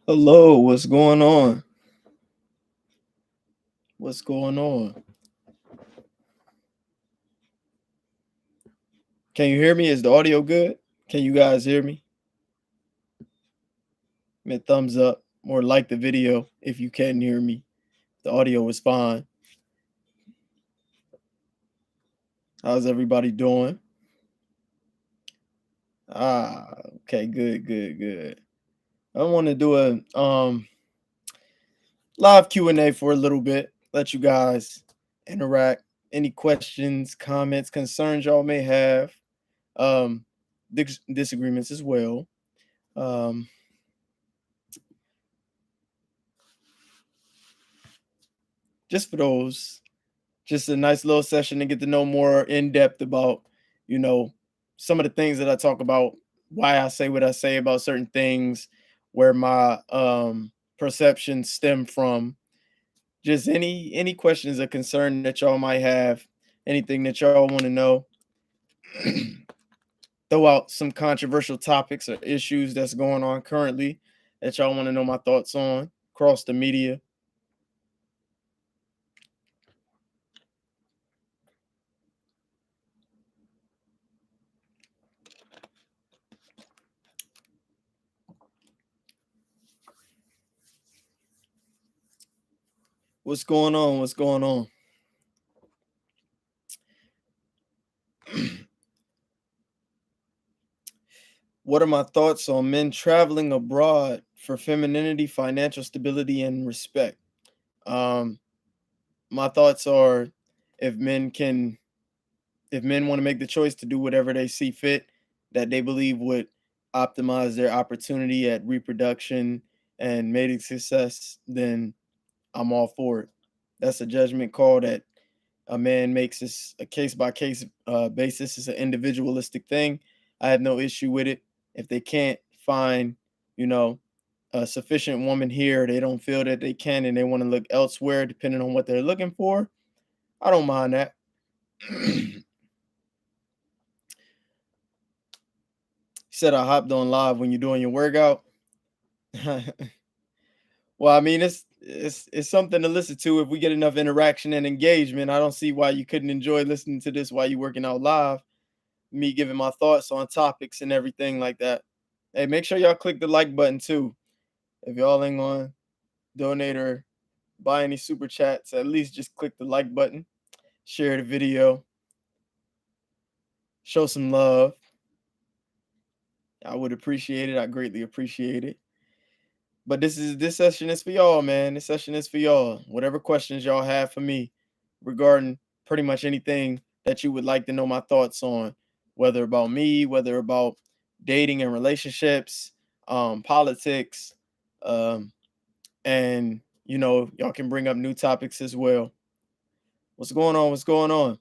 Hello, what's going on? What's going on? Can you hear me? Is the audio good? Can you guys hear me? Give me a thumbs up or like the video if you can hear me. The audio is fine. How's everybody doing? Okay, good. I want to do a live Q&A for a little bit. Let you guys interact. Any questions, comments, concerns y'all may have, um, disagreements as well. Um, just for those. Just a nice little session to get to know more in depth about, you know, some of the things that I talk about, why I say what I say about certain things, where my perceptions stem from. Just any questions or concern that y'all might have, anything that y'all want to know. Throw out some controversial topics or issues that's going on currently that y'all want to know my thoughts on across the media. What's going on? What's going on? What are my thoughts on men traveling abroad for femininity, financial stability, and respect? Um, my thoughts are if men can, if men want to make the choice to do whatever they see fit that they believe would optimize their opportunity at reproduction and mating success, then I'm all for it. That's a judgment call that a man makes this a case by case basis. It's an individualistic thing. I have no issue with it. If they can't find, you know, a sufficient woman here, they don't feel that they can, and they want to look elsewhere, depending on what they're looking for. I don't mind that. Said I hopped on live when you're doing your workout. Well, I mean, it's something to listen to if we get enough interaction and engagement. I don't see why you couldn't enjoy listening to this while you're working out live. Me giving my thoughts on topics and everything like that. Hey, make sure y'all click the like button too. If y'all ain't gonna donate or buy any super chats, at least just click the like button, share the video, show some love. I would appreciate it. I greatly appreciate it. But this session is for y'all, man. This session is for y'all. Whatever questions y'all have for me regarding pretty much anything that you would like to know my thoughts on, whether about me, whether about dating and relationships, politics, um, and y'all can bring up new topics as well. What's going on? What's going on?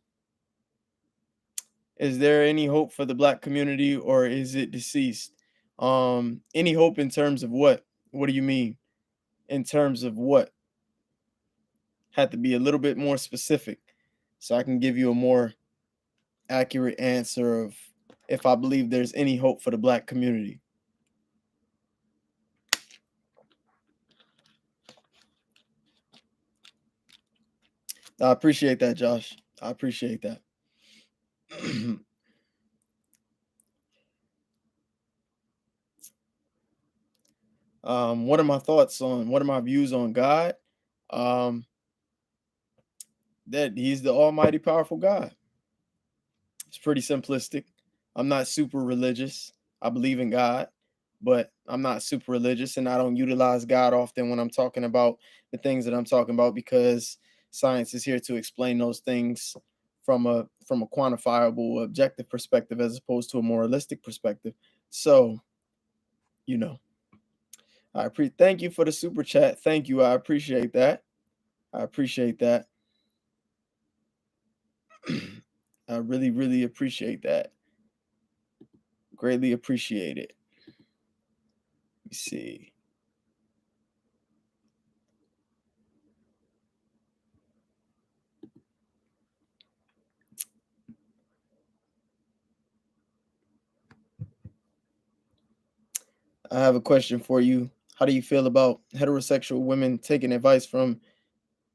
Is there any hope for the black community or is it deceased? Any hope in terms of what? What do you mean? In terms of what? Had to be a little bit more specific so I can give you a more accurate answer of if I believe there's any hope for the black community. I appreciate that, Josh. I appreciate that. What are my thoughts on what are my views on God? Um, that he's the almighty powerful God. It's pretty simplistic. I'm not super religious. I believe in God, but I'm not super religious and I don't utilize God often when I'm talking about the things that I'm talking about because science is here to explain those things from a quantifiable objective perspective as opposed to a moralistic perspective. So, you know, thank you for the super chat. Thank you. I appreciate that. I appreciate that. I really appreciate that. Greatly appreciate it. Let me see. I have a question for you. How do you feel about heterosexual women taking advice on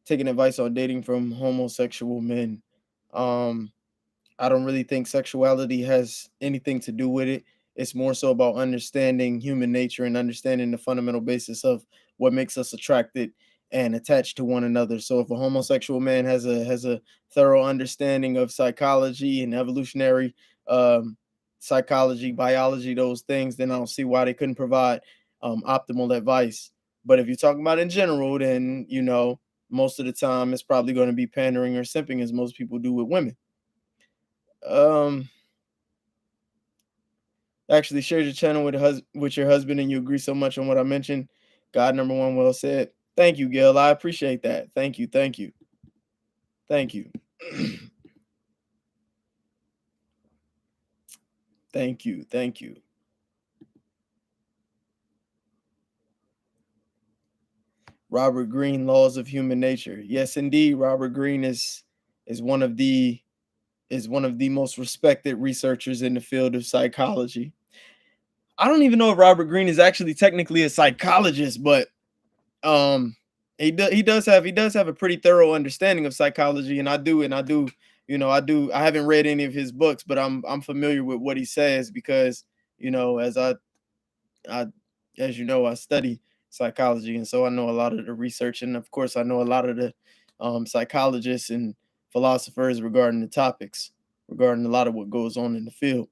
dating from homosexual men? Um, I don't really think sexuality has anything to do with it. It's more so about understanding human nature and understanding the fundamental basis of what makes us attracted and attached to one another. So if a homosexual man has a thorough understanding of psychology and evolutionary um, psychology, biology, those things, then I don't see why they couldn't provide optimal advice. But if you're talking about in general, then most of the time it's probably going to be pandering or simping, as most people do with women. Um, Actually shared your channel with your husband and you agree so much on what I mentioned. God number one, well said. Thank you, Gil. I appreciate that. Thank you. Thank you. Thank you. Thank you. Thank you. Robert Greene, Laws of Human Nature. Yes, indeed. Robert Greene is one of the most respected researchers in the field of psychology. I don't even know if Robert Greene is actually technically a psychologist, but he does have a pretty thorough understanding of psychology, and I haven't read any of his books, but I'm familiar with what he says because you know as I as you know I study psychology, and so I know a lot of the research, and of course I know a lot of the psychologists and philosophers regarding the topics, regarding a lot of what goes on in the field.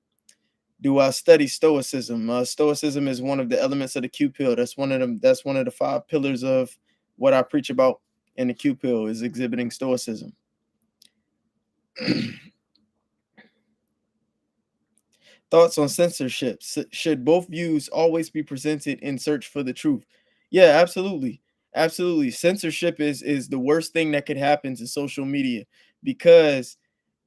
Do I study Stoicism? Stoicism is one of the elements of the Q pill. That's one of them. That's one of the five pillars of what I preach about in the Q pill is exhibiting Stoicism. Thoughts on censorship? Should both views always be presented in search for the truth? Yeah, absolutely, absolutely. Censorship is the worst thing that could happen to social media because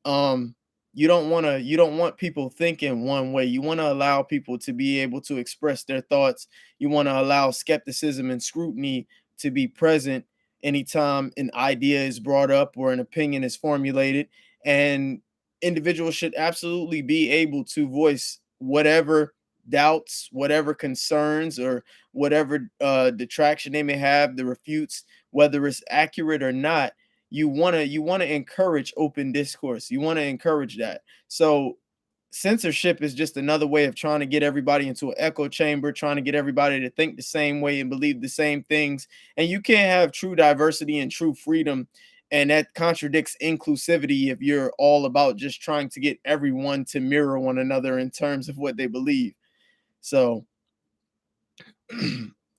um you don't want people thinking one way. You want to allow people to be able to express their thoughts. You want to allow skepticism and scrutiny to be present anytime an idea is brought up or an opinion is formulated, and individuals should absolutely be able to voice whatever doubts, whatever concerns, or whatever detraction they may have, the refutes, whether it's accurate or not. You want to encourage open discourse. You want to encourage that. So censorship is just another way of trying to get everybody into an echo chamber, trying to get everybody to think the same way and believe the same things. And you can't have true diversity and true freedom, and that contradicts inclusivity if you're all about just trying to get everyone to mirror one another in terms of what they believe. So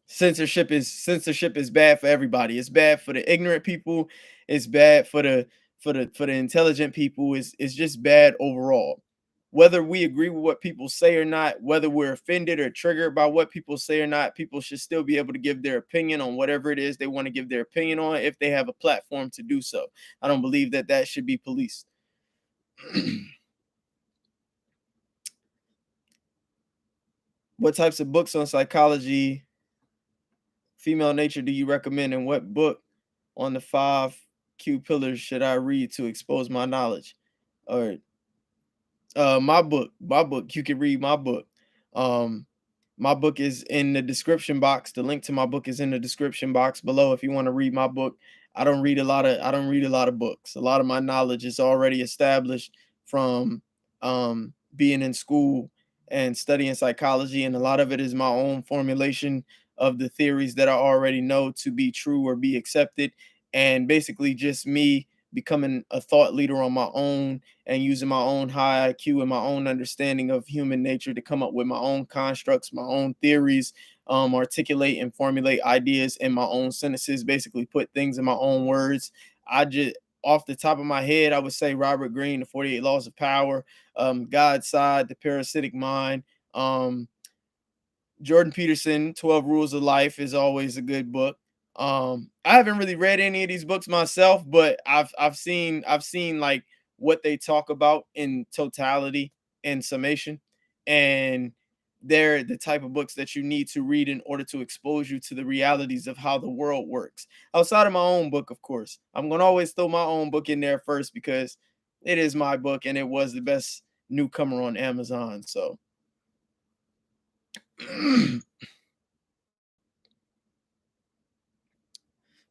censorship is bad for everybody. It's bad for the ignorant people. It's bad for the intelligent people. It's just bad overall. Whether we agree with what people say or not, whether we're offended or triggered by what people say or not, people should still be able to give their opinion on whatever it is they want to give their opinion on if they have a platform to do so. I don't believe that that should be policed. What types of books on psychology, female nature do you recommend, and what book on the five Q pillars should I read to expose my knowledge? Or my book. You can read my book. Um, my book is in the description box. The link to my book is in the description box below. If you want to read my book, I don't read a lot of books. A lot of my knowledge is already established from being in school and studying psychology, and a lot of it is my own formulation of the theories that I already know to be true or be accepted, and basically just me becoming a thought leader on my own and using my own high IQ and my own understanding of human nature to come up with my own constructs, my own theories, articulate and formulate ideas in my own sentences, basically put things in my own words. I just, off the top of my head, I would say Robert Greene, The 48 Laws of Power, God's Side, The Parasitic Mind, um, Jordan Peterson, 12 Rules of Life is always a good book. I haven't really read any of these books myself, but I've seen like what they talk about in totality and summation, and they're the type of books that you need to read in order to expose you to the realities of how the world works. Outside of my own book, of course. I'm gonna always throw my own book in there first because it is my book and it was the best newcomer on Amazon. So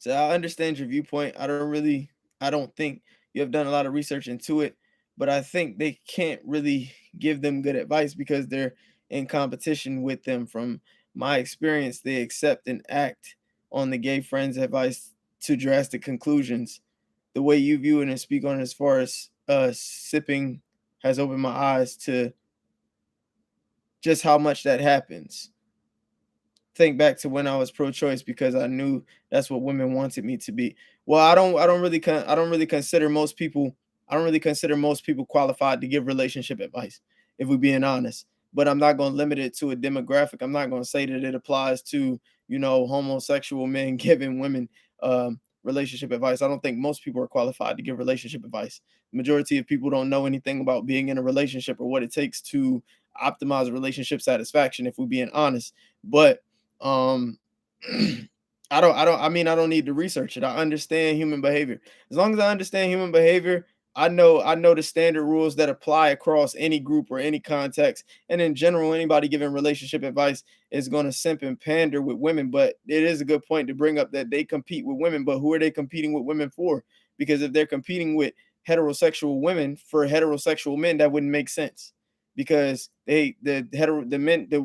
So I understand your viewpoint. I don't think you have done a lot of research into it, but I think they can't really give them good advice because they're in competition with them. From my experience, they accept and act on the gay friends' advice to drastic conclusions. The way you view it and speak on it as far as sipping has opened my eyes to just how much that happens. Think back to when I was pro-choice because I knew that's what women wanted me to be. Well, I don't really consider most people qualified to give relationship advice, if we're being honest. But I'm not gonna limit it to a demographic. I'm not gonna say that it applies to, homosexual men giving women relationship advice. I don't think most people are qualified to give relationship advice. Majority of people don't know anything about being in a relationship or what it takes to optimize relationship satisfaction, if we're being honest. But um, I don't need to research it. I understand human behavior. As long as I understand human behavior, I know the standard rules that apply across any group or any context. And in general, anybody giving relationship advice is going to simp and pander with women. But it is a good point to bring up that they compete with women. But who are they competing with women for? Because if they're competing with heterosexual women for heterosexual men, that wouldn't make sense. Because the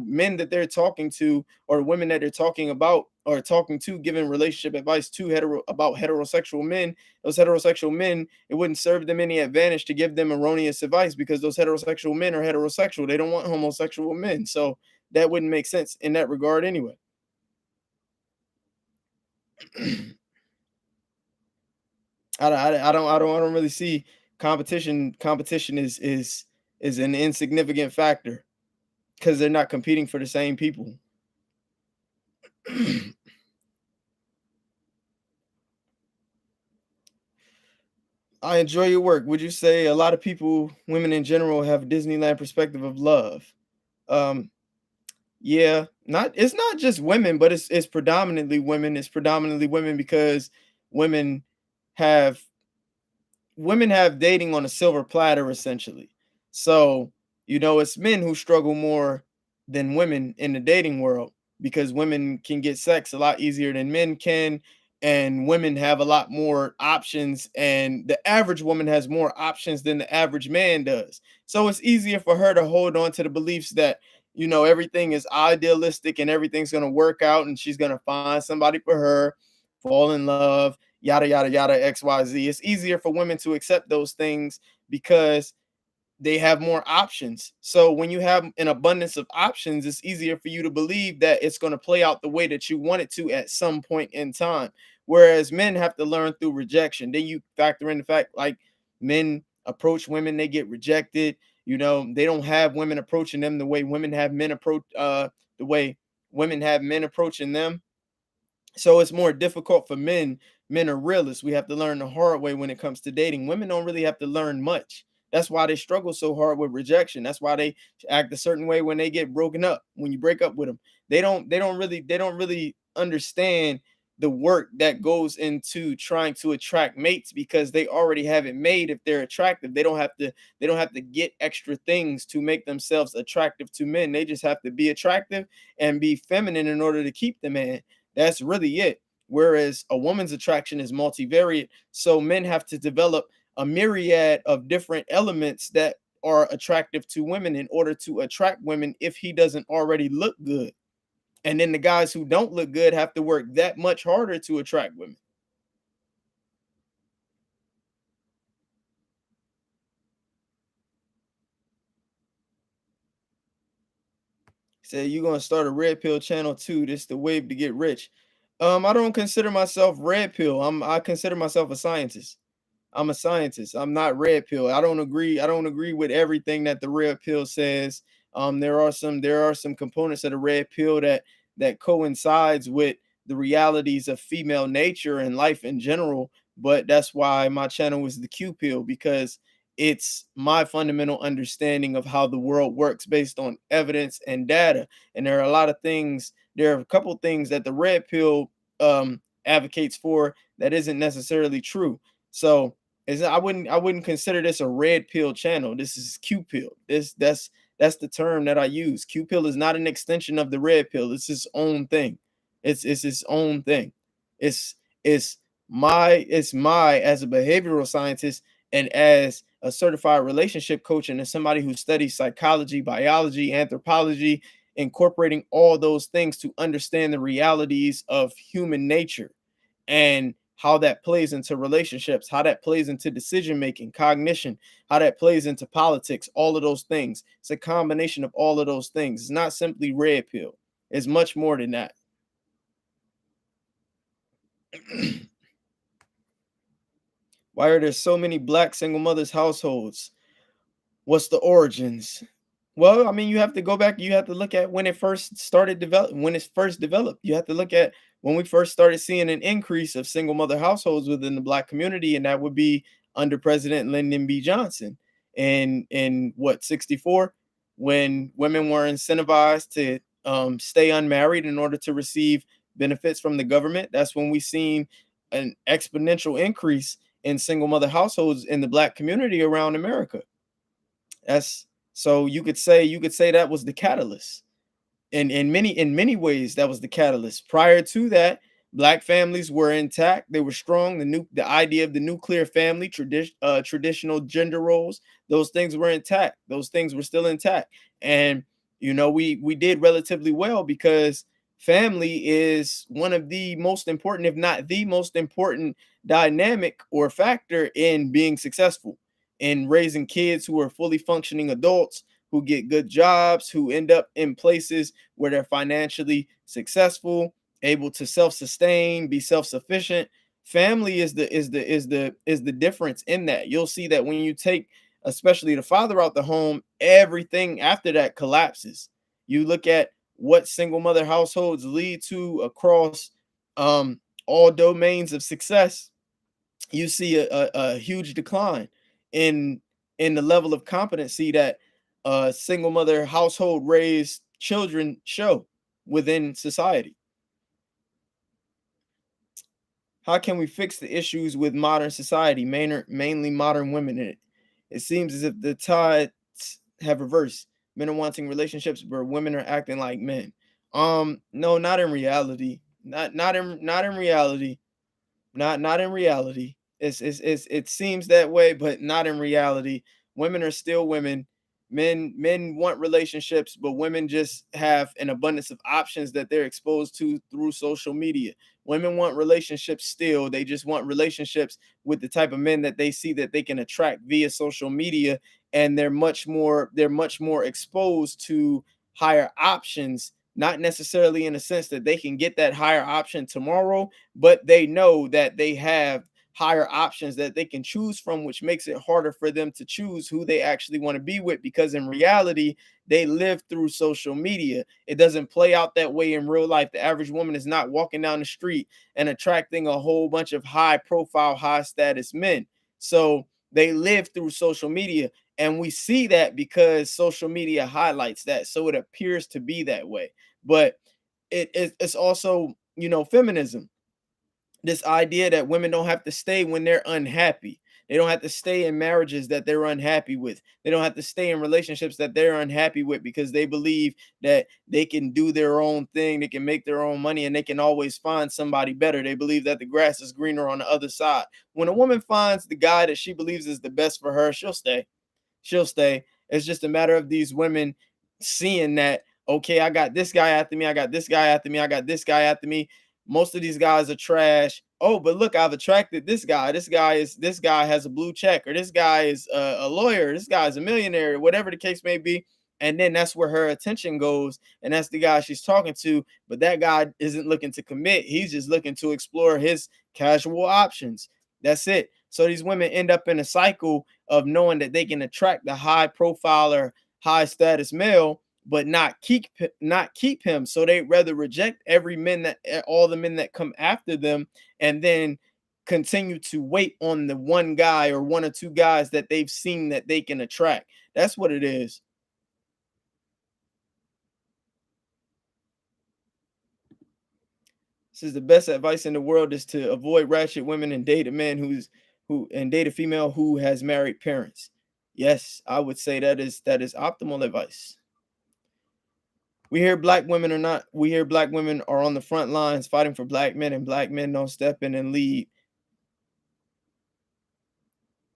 men that they're talking to or women that they're talking about or talking to giving relationship advice to heterosexual men, those heterosexual men, it wouldn't serve them any advantage to give them erroneous advice because those heterosexual men are heterosexual. They don't want homosexual men. So that wouldn't make sense in that regard anyway. I don't really see competition is an insignificant factor because they're not competing for the same people. I enjoy your work. Would you say a lot of people, women in general, have a Disneyland perspective of love? Um, yeah, not it's not just women, but it's predominantly women. It's predominantly women because women have women have dating on a silver platter essentially. So, it's men who struggle more than women in the dating world because women can get sex a lot easier than men can and women have a lot more options and the average woman has more options than the average man does. So it's easier for her to hold on to the beliefs that everything is idealistic and everything's going to work out and she's going to find somebody for her, fall in love, yada yada yada XYZ. It's easier for women to accept those things because they have more options. So when you have an abundance of options, it's easier for you to believe that it's going to play out the way that you want it to at some point in time. Whereas men have to learn through rejection. Then you factor in the fact like men approach women, they get rejected. They don't have women approaching them the way women have men approaching them. So it's more difficult for men. Men are realists. We have to learn the hard way when it comes to dating. Women don't really have to learn much. That's why they struggle so hard with rejection. That's why they act a certain way when they get broken up. When you break up with them, they don't really understand the work that goes into trying to attract mates because they already have it made. If they're attractive, they don't have to get extra things to make themselves attractive to men. They just have to be attractive and be feminine in order to keep the man. That's really it. Whereas a woman's attraction is multivariate. So men have to develop a myriad of different elements that are attractive to women in order to attract women if he doesn't already look good. And then the guys who don't look good have to work that much harder to attract women. Say you're gonna start a red pill channel too. This the wave to get rich. I don't consider myself red pill. I consider myself a scientist. I'm a scientist. I'm not red pill. I don't agree with everything that the red pill says. There are some components of the red pill that coincides with the realities of female nature and life in general. But that's why my channel is the Q pill because it's my fundamental understanding of how the world works based on evidence and data. And there are a lot of things. There are a couple things that the red pill advocates for that isn't necessarily true. So I wouldn't consider this a red pill channel. This is Q pill. That's the term that I use. Q pill is not an extension of the red pill. It's its own thing. It's its own thing. It's It's my as a behavioral scientist and as a certified relationship coach and as somebody who studies psychology, biology, anthropology, incorporating all those things to understand the realities of human nature and how that plays into relationships, how that plays into decision making, cognition, how that plays into politics, all of those things. It's a combination of all of those things. It's not simply red pill. It's much more than that. Why are there so many black single mothers households? What's the origins? Well, I mean, you have to go back. You have to look at when it first started when it first developed. You have to look at when we first started seeing an increase of single mother households within the black community, and that would be under President Lyndon B. Johnson in what 64, when women were incentivized to stay unmarried in order to receive benefits from the government. That's when we seen an exponential increase in single mother households in the black community around America. That's so you could say that was the catalyst. And in many ways that was the catalyst. Prior to that, black families were intact. They were strong. The idea of the nuclear family, traditional gender roles, those things were intact. Those things were still intact. And we did relatively well because family is one of the most important, if not the most important dynamic or factor in being successful, in raising kids who are fully functioning adults, who get good jobs, who end up in places where they're financially successful, able to self-sustain, be self-sufficient. Family is the difference in that. You'll see that when you take especially the father out the home, everything after that collapses. You look at what single mother households lead to across all domains of success. You see a huge decline in the level of competency that single mother household raised children show within society. How can we fix the issues with modern society, mainly modern women in it? It seems as if the tides have reversed. Men are wanting relationships where women are acting like men. No, not in reality. Not in reality. Not in reality. It seems that way, but not in reality. Women are still women. Men want relationships, but women just have an abundance of options that they're exposed to through social media. Women want relationships still. They just want relationships with the type of men that they see that they can attract via social media, and they're much more exposed to higher options, not necessarily in a sense that they can get that higher option tomorrow, but they know that they have higher options that they can choose from, which makes it harder for them to choose who they actually want to be with, because in reality, they live through social media. It doesn't play out that way in real life. The average woman is not walking down the street and attracting a whole bunch of high profile, high status men. So they live through social media. And we see that because social media highlights that. So it appears to be that way. But it's also, feminism, this idea that women don't have to stay when they're unhappy. They don't have to stay in marriages that they're unhappy with. They don't have to stay in relationships that they're unhappy with because they believe that they can do their own thing, they can make their own money, and they can always find somebody better. They believe that the grass is greener on the other side. When a woman finds the guy that she believes is the best for her, she'll stay. She'll stay. It's just a matter of these women seeing that, okay, I got this guy after me, I got this guy after me, I got this guy after me. Most of these guys are trash. Oh, but look, I've attracted this guy. This guy has a blue check, or this guy is a lawyer, this guy is a millionaire, whatever the case may be. And then that's where her attention goes, and that's the guy she's talking to. But that guy isn't looking to commit. He's just looking to explore his casual options. That's it. So these women end up in a cycle of knowing that they can attract the high profile or high status male, but not keep him. So they rather reject all the men that come after them, and then continue to wait on the one guy or one or two guys that they've seen that they can attract. That's what it is. This is the best advice in the world, is to avoid ratchet women and date a man who date a female who has married parents. Yes, I would say that is optimal advice. We hear black women are on the front lines fighting for black men, and black men don't step in and lead.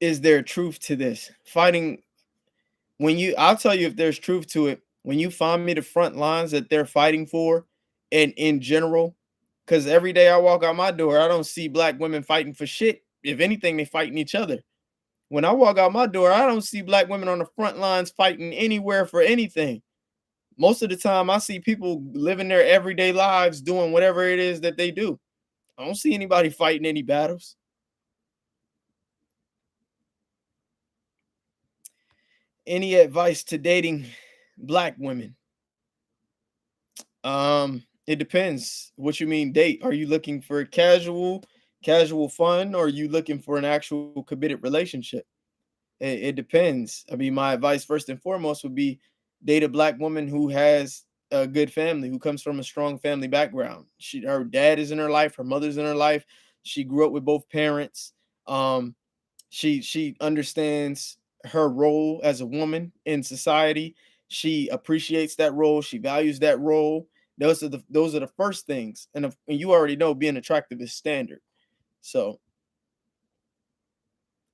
Is there truth to this? Fighting when you I'll tell you if there's truth to it. When you find me the front lines that they're fighting for, and in general, because every day I walk out my door, I don't see black women fighting for shit. If anything, they fighting each other. When I walk out my door, I don't see black women on the front lines fighting anywhere for anything. Most of the time, I see people living their everyday lives doing whatever it is that they do. I don't see anybody fighting any battles. Any advice to dating black women? It depends. What you mean date? Are you looking for casual fun, or are you looking for an actual committed relationship? It depends. I mean, my advice first and foremost would be date a black woman who has a good family, who comes from a strong family background. Her dad is in her life, her mother's in her life. She grew up with both parents. Um, she understands her role as a woman in society. She appreciates that role. She values that role. Those are the first things. And you already know being attractive is standard. So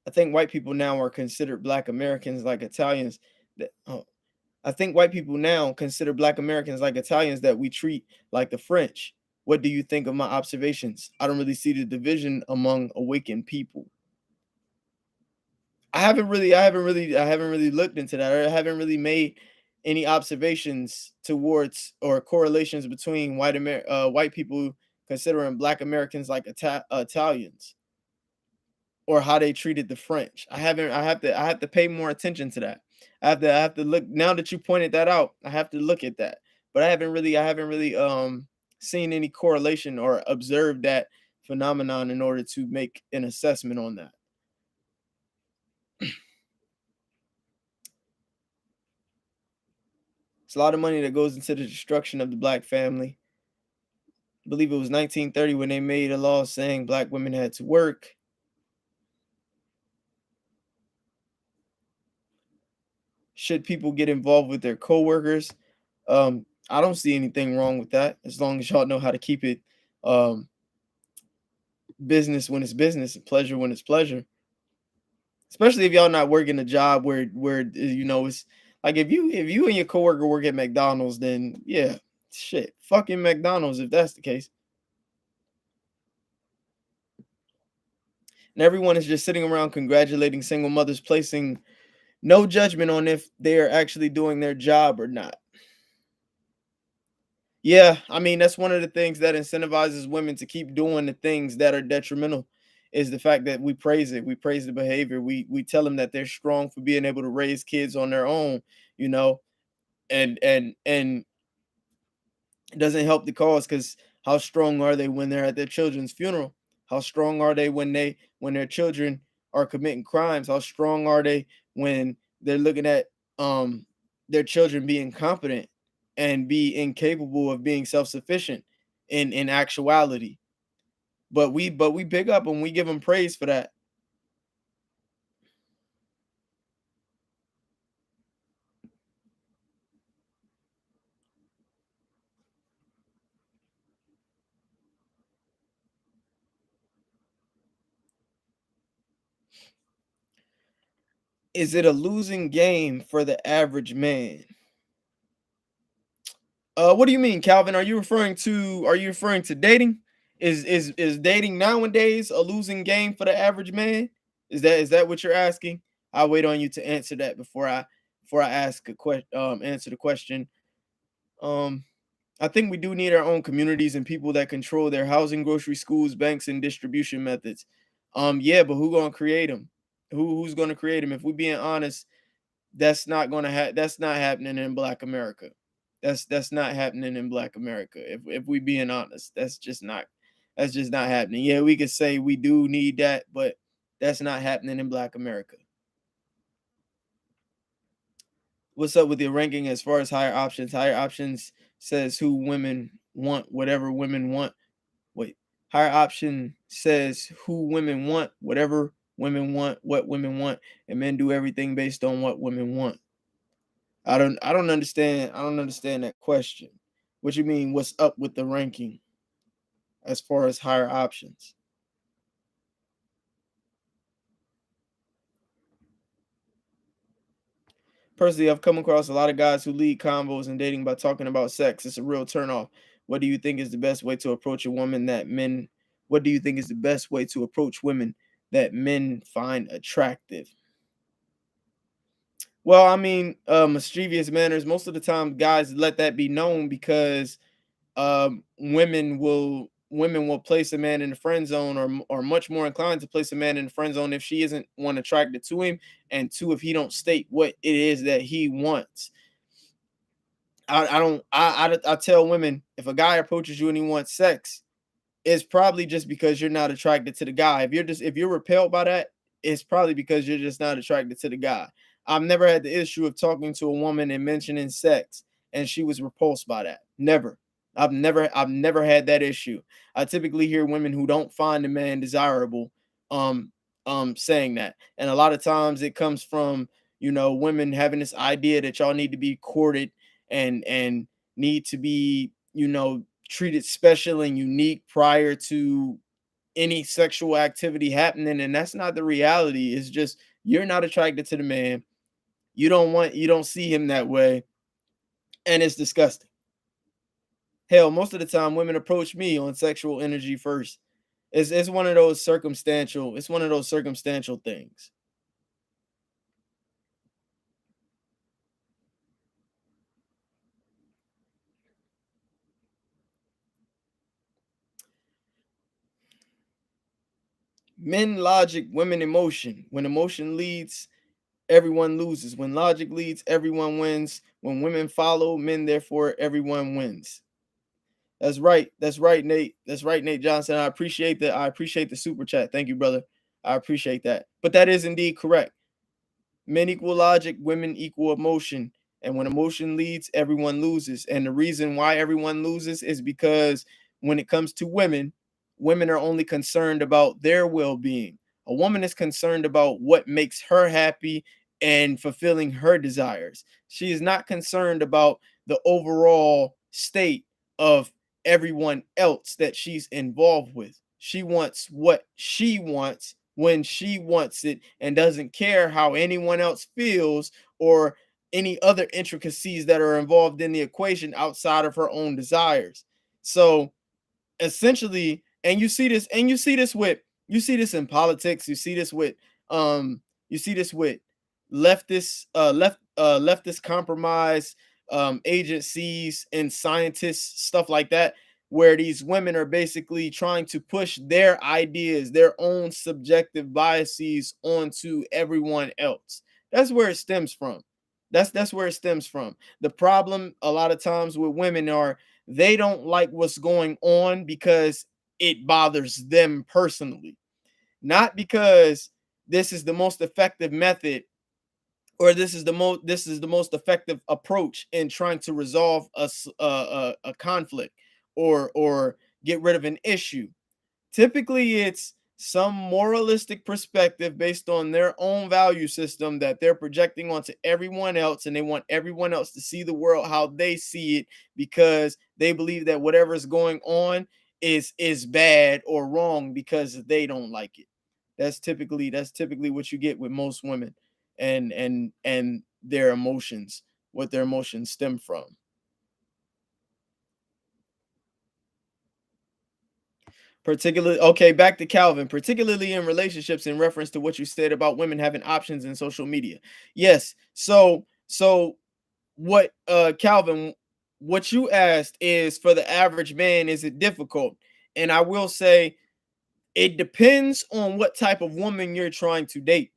I think white people now are considered black Americans like Italians. I think white people now consider black Americans like Italians that we treat like the French. What do you think of my observations? I don't really see the division among awakened people. I haven't really looked into that. I haven't really made any observations towards or correlations between white people considering black Americans like Italians, or how they treated the French. I have to pay more attention to that. I have to look now that you pointed that out. I have to look at that. But I haven't really seen any correlation or observed that phenomenon in order to make an assessment on that. It's a lot of money that goes into the destruction of the black family. I believe it was 1930 when they made a law saying black women had to work. Should people get involved with their coworkers? I don't see anything wrong with that as long as y'all know how to keep it um, business when it's business and pleasure when it's pleasure. Especially if y'all not working a job where it's like if you and your coworker work at McDonald's, then yeah, shit, fucking McDonald's if that's the case. And everyone is just sitting around congratulating single mothers, placing no judgment on if they are actually doing their job or not. Yeah, I mean, that's one of the things that incentivizes women to keep doing the things that are detrimental is the fact that we praise it. We praise the behavior. We tell them that they're strong for being able to raise kids on their own, you know, and it doesn't help the cause because how strong are they when they're at their children's funeral? How strong are they when their children are committing crimes? How strong are they when they're looking at um their children being competent and be incapable of being self-sufficient in actuality? But we pick up and we give them praise for that. Is it a losing game for the average man? What do you mean, Calvin? Are you referring to dating? Is dating nowadays a losing game for the average man? Is that what you're asking? I'll wait on you to answer that before I answer the question. Um, I think we do need our own communities and people that control their housing, grocery, schools, banks, and distribution methods. Yeah, but who gonna create them? Who's gonna create them? If we're being honest, that's not happening in Black America. That's not happening in Black America. If we being honest, that's just not happening. Yeah, we could say we do need that, but that's not happening in Black America. What's up with your ranking as far as higher options? Higher options says who women want, whatever women want. Wait, higher option says who women want, whatever women want, what women want, and men do everything based on what women want. I don't understand that question. What you mean, what's up with the ranking as far as higher options? Personally, I've come across a lot of guys who lead combos and dating by talking about sex. It's a real turnoff. What do you think is the best way to approach a woman that men what do you think is the best way to approach women that men find attractive? Well, I mean, mischievous manners. Most of the time, guys let that be known because women will place a man in the friend zone, or much more inclined to place a man in the friend zone if she isn't, one, attracted to him, and two, if he don't state what it is that he wants. I don't I tell women, if a guy approaches you and he wants sex, it's probably just because you're not attracted to the guy. If you're repelled by that, it's probably because you're just not attracted to the guy. I've never had the issue of talking to a woman and mentioning sex and she was repulsed by that. Never. I've never had that issue. I typically hear women who don't find a man desirable um saying that. And a lot of times it comes from, women having this idea that y'all need to be courted and need to be, treated special and unique prior to any sexual activity happening, and that's not the reality. It's just you're not attracted to the man. You don't see him that way, and it's disgusting. Hell, most of the time women approach me on sexual energy first. It's one of those circumstantial things. Men logic, women emotion. When emotion leads, everyone loses. When logic leads, everyone wins. When women follow men, therefore everyone wins. That's right. That's right, Nate. That's right, Nate Johnson. I appreciate the super chat. Thank you, brother. I appreciate that. But that is indeed correct. Men equal logic, women equal emotion. And when emotion leads, everyone loses. And the reason why everyone loses is because when it comes to women, women are only concerned about their well being. A woman is concerned about what makes her happy and fulfilling her desires. She is not concerned about the overall state of everyone else that she's involved with. She wants what she wants when she wants it and doesn't care how anyone else feels or any other intricacies that are involved in the equation outside of her own desires. So essentially, and you see this in politics, um you see this with leftist compromise agencies and scientists, stuff like that, where these women are basically trying to push their ideas, their own subjective biases onto everyone else. That's where it stems from. That's where it stems from. The problem a lot of times with women are they don't like what's going on because it bothers them personally, not because this is the most effective method, or this is the most effective approach in trying to resolve a conflict, or get rid of an issue. Typically, it's some moralistic perspective based on their own value system that they're projecting onto everyone else, and they want everyone else to see the world how they see it because they believe that whatever's going on is bad or wrong because they don't like it. That's typically what you get with most women, and their emotions, what their emotions stem from. Particularly, okay, back to Calvin, particularly in relationships, in reference to what you said about women having options in social media. Yes. So what Calvin, what you asked is, for the average man, is it difficult? And I will say it depends on what type of woman you're trying to date.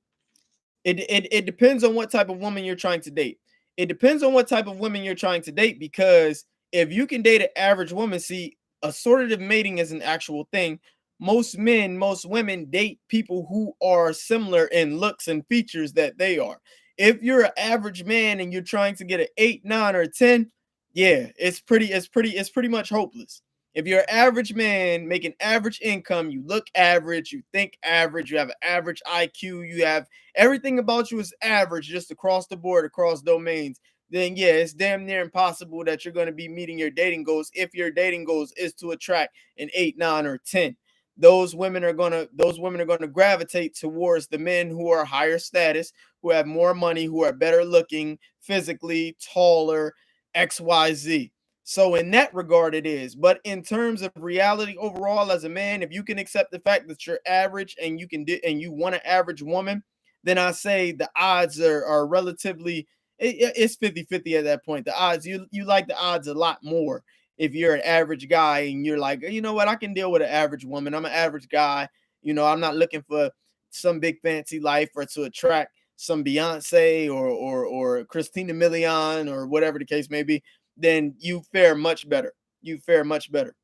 It depends on what type of woman you're trying to date. It depends on what type of women you're trying to date, because if you can date an average woman, see, assortative mating is an actual thing. Most men, most women date people who are similar in looks and features that they are. If you're an average man and you're trying to get an 8, 9, or 10, yeah, it's pretty much hopeless. If you're an average man making average income, you look average, you think average, you have an average IQ, you have everything about you is average, just across the board, across domains. then yeah, it's damn near impossible that you're going to be meeting your dating goals if your dating goals is to attract an 8, 9, or 10. Those women are going to gravitate towards the men who are higher status, who have more money, who are better looking, physically taller, XYZ. So in that regard it is. But in terms of reality overall as a man, if you can accept the fact that you're average and and you want an average woman, then I say the odds are relatively it's 50-50 at that point. The odds you like the odds a lot more if you're an average guy and you're like, you know what, I can deal with an average woman. I'm an average guy. I'm not looking for some big fancy life or to attract some Beyonce or Christina Milian or whatever the case may be. Then you fare much better. You fare much better.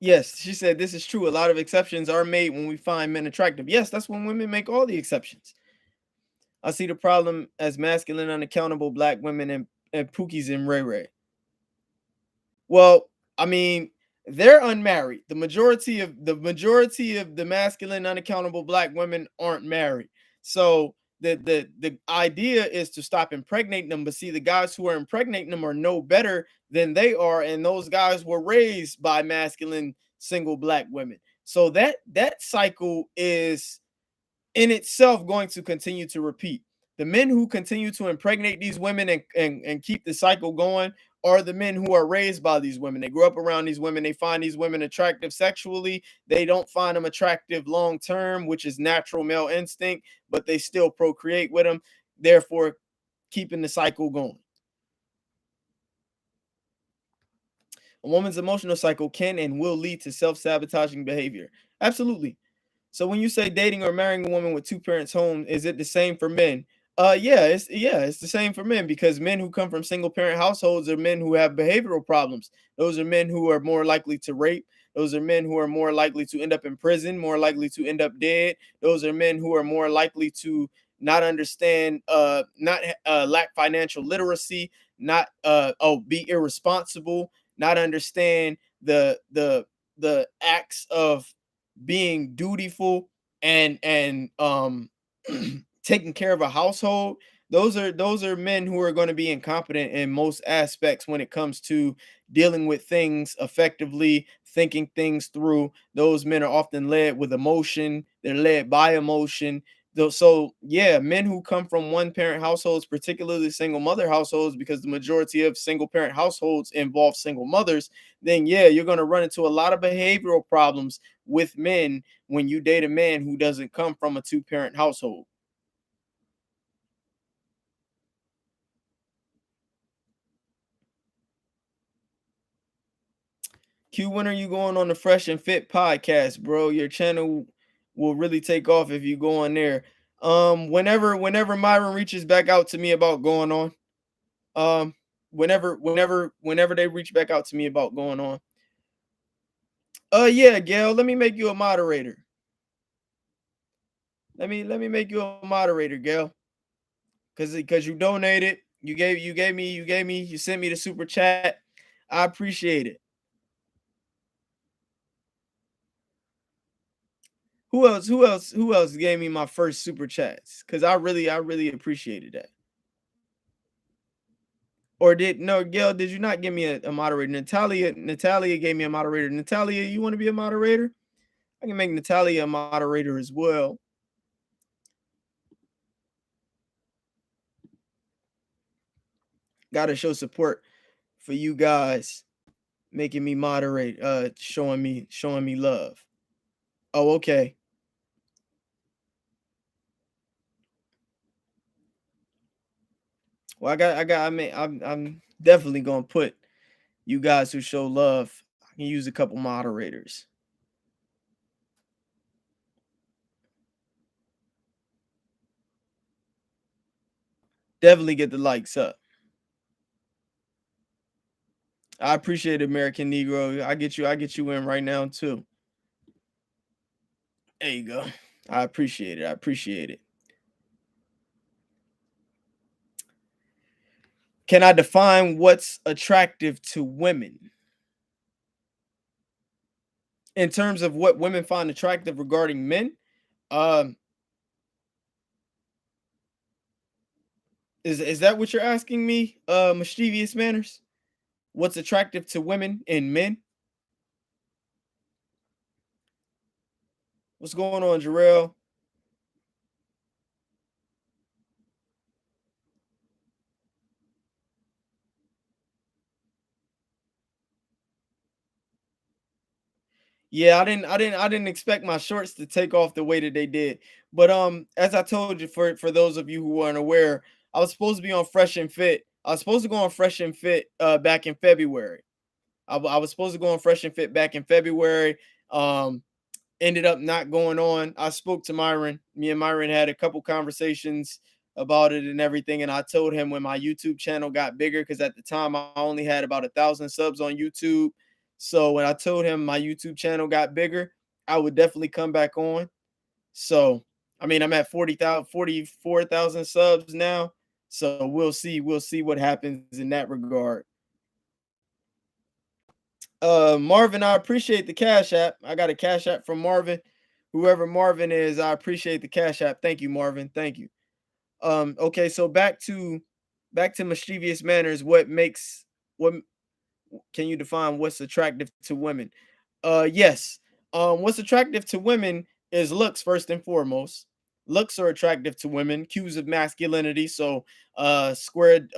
Yes, she said this is true. A lot of exceptions are made when we find men attractive. Yes, that's when women make all the exceptions. I see the problem as masculine, unaccountable black women and Pookies and Ray Ray. Well, I mean, they're unmarried. The majority of the masculine, unaccountable black women aren't married. So the idea is to stop impregnating them. But see, the guys who are impregnating them are no better than they are, and those guys were raised by masculine single black women. So that cycle is in itself going to continue to repeat. The men who continue to impregnate these women and keep the cycle going are the men who are raised by these women. They grew up around these women. They find these women attractive sexually. They don't find them attractive long term, which is natural male instinct, but they still procreate with them, therefore keeping the cycle going. A woman's emotional cycle can and will lead to self sabotaging behavior. Absolutely. So when you say dating or marrying a woman with two parents home, is it the same for men? It's the same for men because men who come from single parent households are men who have behavioral problems. Those are men who are more likely to rape. Those are men who are more likely to end up in prison, more likely to end up dead. Those are men who are more likely to not understand, not lack financial literacy, not be irresponsible, not understand the acts of being dutiful and taking care of a household. Those are men who are going to be incompetent in most aspects when it comes to dealing with things effectively, thinking things through. Those men are often led with emotion. They're led by emotion. So yeah, men who come from one parent households, particularly single mother households, because the majority of single parent households involve single mothers, then yeah, you're going to run into a lot of behavioral problems with men when you date a man who doesn't come from a two parent household. Q, when are you going on the Fresh and Fit podcast, bro? Your channel will really take off if you go on there. Whenever Myron reaches back out to me about going on, um, whenever they reach back out to me about going on. Yeah, Gail, let me make you a moderator. Let me make you a moderator, Gail. Cause you donated. You sent me the super chat. I appreciate it. Who else gave me my first super chats? Cause I really appreciated that. Or did no, Gail, did you not give me a moderator? Natalia gave me a moderator. Natalia, you want to be a moderator? I can make Natalia a moderator as well. Gotta show support for you guys making me moderate, showing me love. Oh, okay. Well, I'm definitely gonna put you guys who show love. I can use a couple moderators. Definitely get the likes up. I appreciate it, American Negro. I get you in right now too. There you go. I appreciate it. I appreciate it. Can I define what's attractive to women? in terms of what women find attractive regarding men, um, is that what you're asking me? Mischievous manners. What's attractive to women in men? What's going on, Jarrell? Yeah, I didn't expect my shorts to take off the way that they did. But as I told you, for those of you who weren't aware, I was supposed to be on Fresh and Fit. I was supposed to go on Fresh and Fit back in February. I was supposed to go on Fresh and Fit back in February. Um, Ended up not going on. I spoke to Myron. Me and Myron had a couple conversations about it and everything. And I told him when my YouTube channel got bigger, because at the time I only had about 1,000 subs on YouTube. So when I told him my YouTube channel got bigger, I would definitely come back on. So I mean, I'm at 40,000, 44,000 subs now. So we'll see what happens in that regard. Marvin, I appreciate the Cash App. I got a Cash App from Marvin. Whoever Marvin is, I appreciate the Cash App. Thank you, Marvin. Thank you. Okay, so back to mischievous manners. What can you define what's attractive to women? Yes. What's attractive to women is looks first and foremost. Looks are attractive to women, cues of masculinity. So, squared.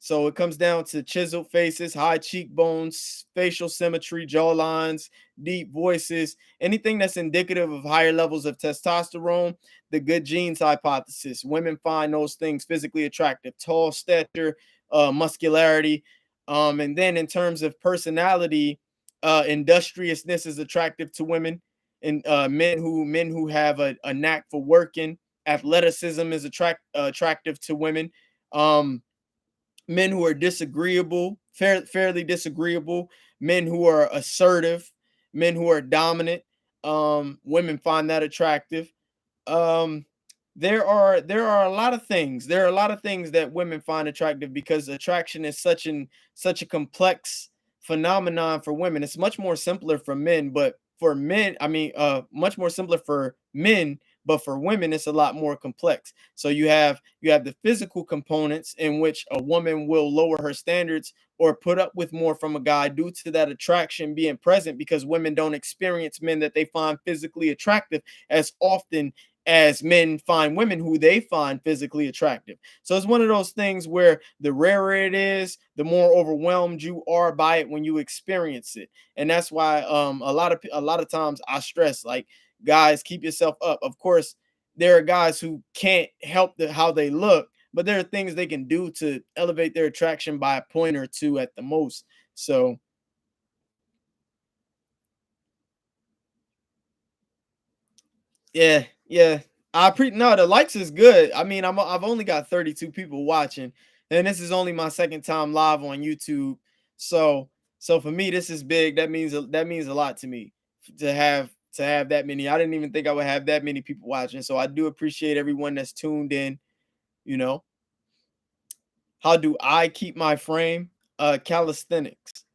So it comes down to chiseled faces, high cheekbones, facial symmetry, jawlines, deep voices, anything that's indicative of higher levels of testosterone. The good genes hypothesis. Women find those things physically attractive. Tall stature, muscularity, and then in terms of personality, industriousness is attractive to women, and men who have a knack for working. Athleticism is attractive to women. Um, Men who are disagreeable, fairly disagreeable. Men who are assertive. Men who are dominant. Women find that attractive. um there are a lot of things. There are a lot of things that women find attractive, because attraction is such a complex phenomenon for women. It's much more simpler for men, but for men, I mean, much more simpler for men, but for women it's a lot more complex. So you have the physical components, in which a woman will lower her standards or put up with more from a guy due to that attraction being present, because women don't experience men that they find physically attractive as often as men find women who they find physically attractive. So it's one of those things where the rarer it is, the more overwhelmed you are by it when you experience it. And that's why a lot of times I stress, like, guys, keep yourself up. Of course, there are guys who can't help how they look, but there are things they can do to elevate their attraction by a point or two at the most. So yeah, yeah. No, the likes is good. I mean, I've only got 32 people watching, and this is only my second time live on YouTube. So so for me, this is big. That means a lot to me, to have that many. I didn't even think I would have that many people watching. So I do appreciate everyone that's tuned in. You know, how do I keep my frame? Calisthenics.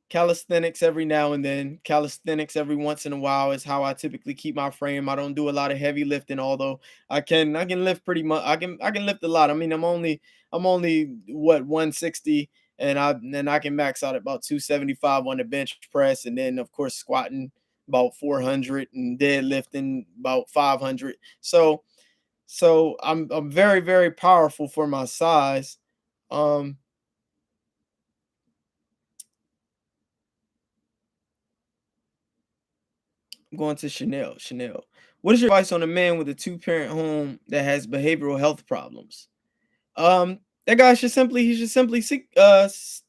Calisthenics every now and then. Calisthenics every once in a while is how I typically keep my frame. I don't do a lot of heavy lifting, although I can lift pretty much. I can lift a lot. I mean, I'm only what 160, and I can max out at about 275 on the bench press, and then of course squatting about 400 and deadlifting about 500. So I'm very, very powerful for my size. Um, Going to Chanel. Chanel. What is your advice on a man with a two-parent home that has behavioral health problems? That guy should simply seek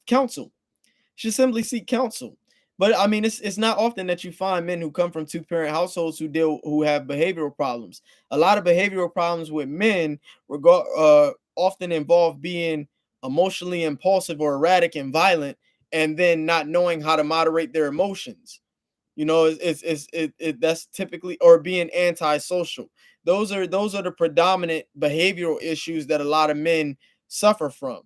counsel. Should simply seek counsel. But I mean, it's not often that you find men who come from two-parent households who have behavioral problems. A lot of behavioral problems with men often involve being emotionally impulsive or erratic and violent, and then not knowing how to moderate their emotions. That's typically, or being antisocial. Those are the predominant behavioral issues that a lot of men suffer from.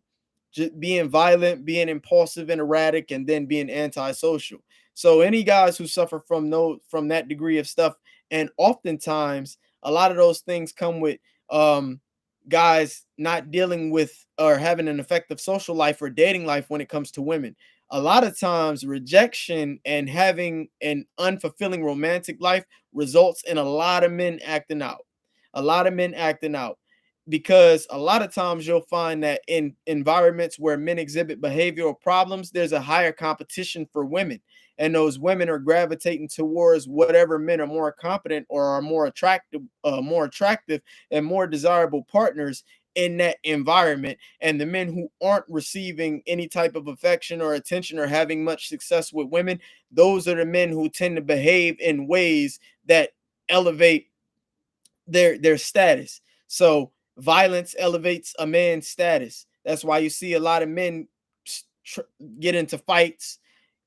Just being violent, being impulsive and erratic, and then being antisocial. So any guys who suffer from no from that degree of stuff, and oftentimes a lot of those things come with um guys not dealing with or having an effective social life or dating life when it comes to women. A lot of times rejection and having an unfulfilling romantic life results in a lot of men acting out. A lot of men acting out because a lot of times you'll find that in environments where men exhibit behavioral problems, there's a higher competition for women, and those women are gravitating towards whatever men are more competent or are more attractive and more desirable partners in that environment. And the men who aren't receiving any type of affection or attention or having much success with women, those are the men who tend to behave in ways that elevate their status. So violence elevates a man's status. That's why you see a lot of men get into fights.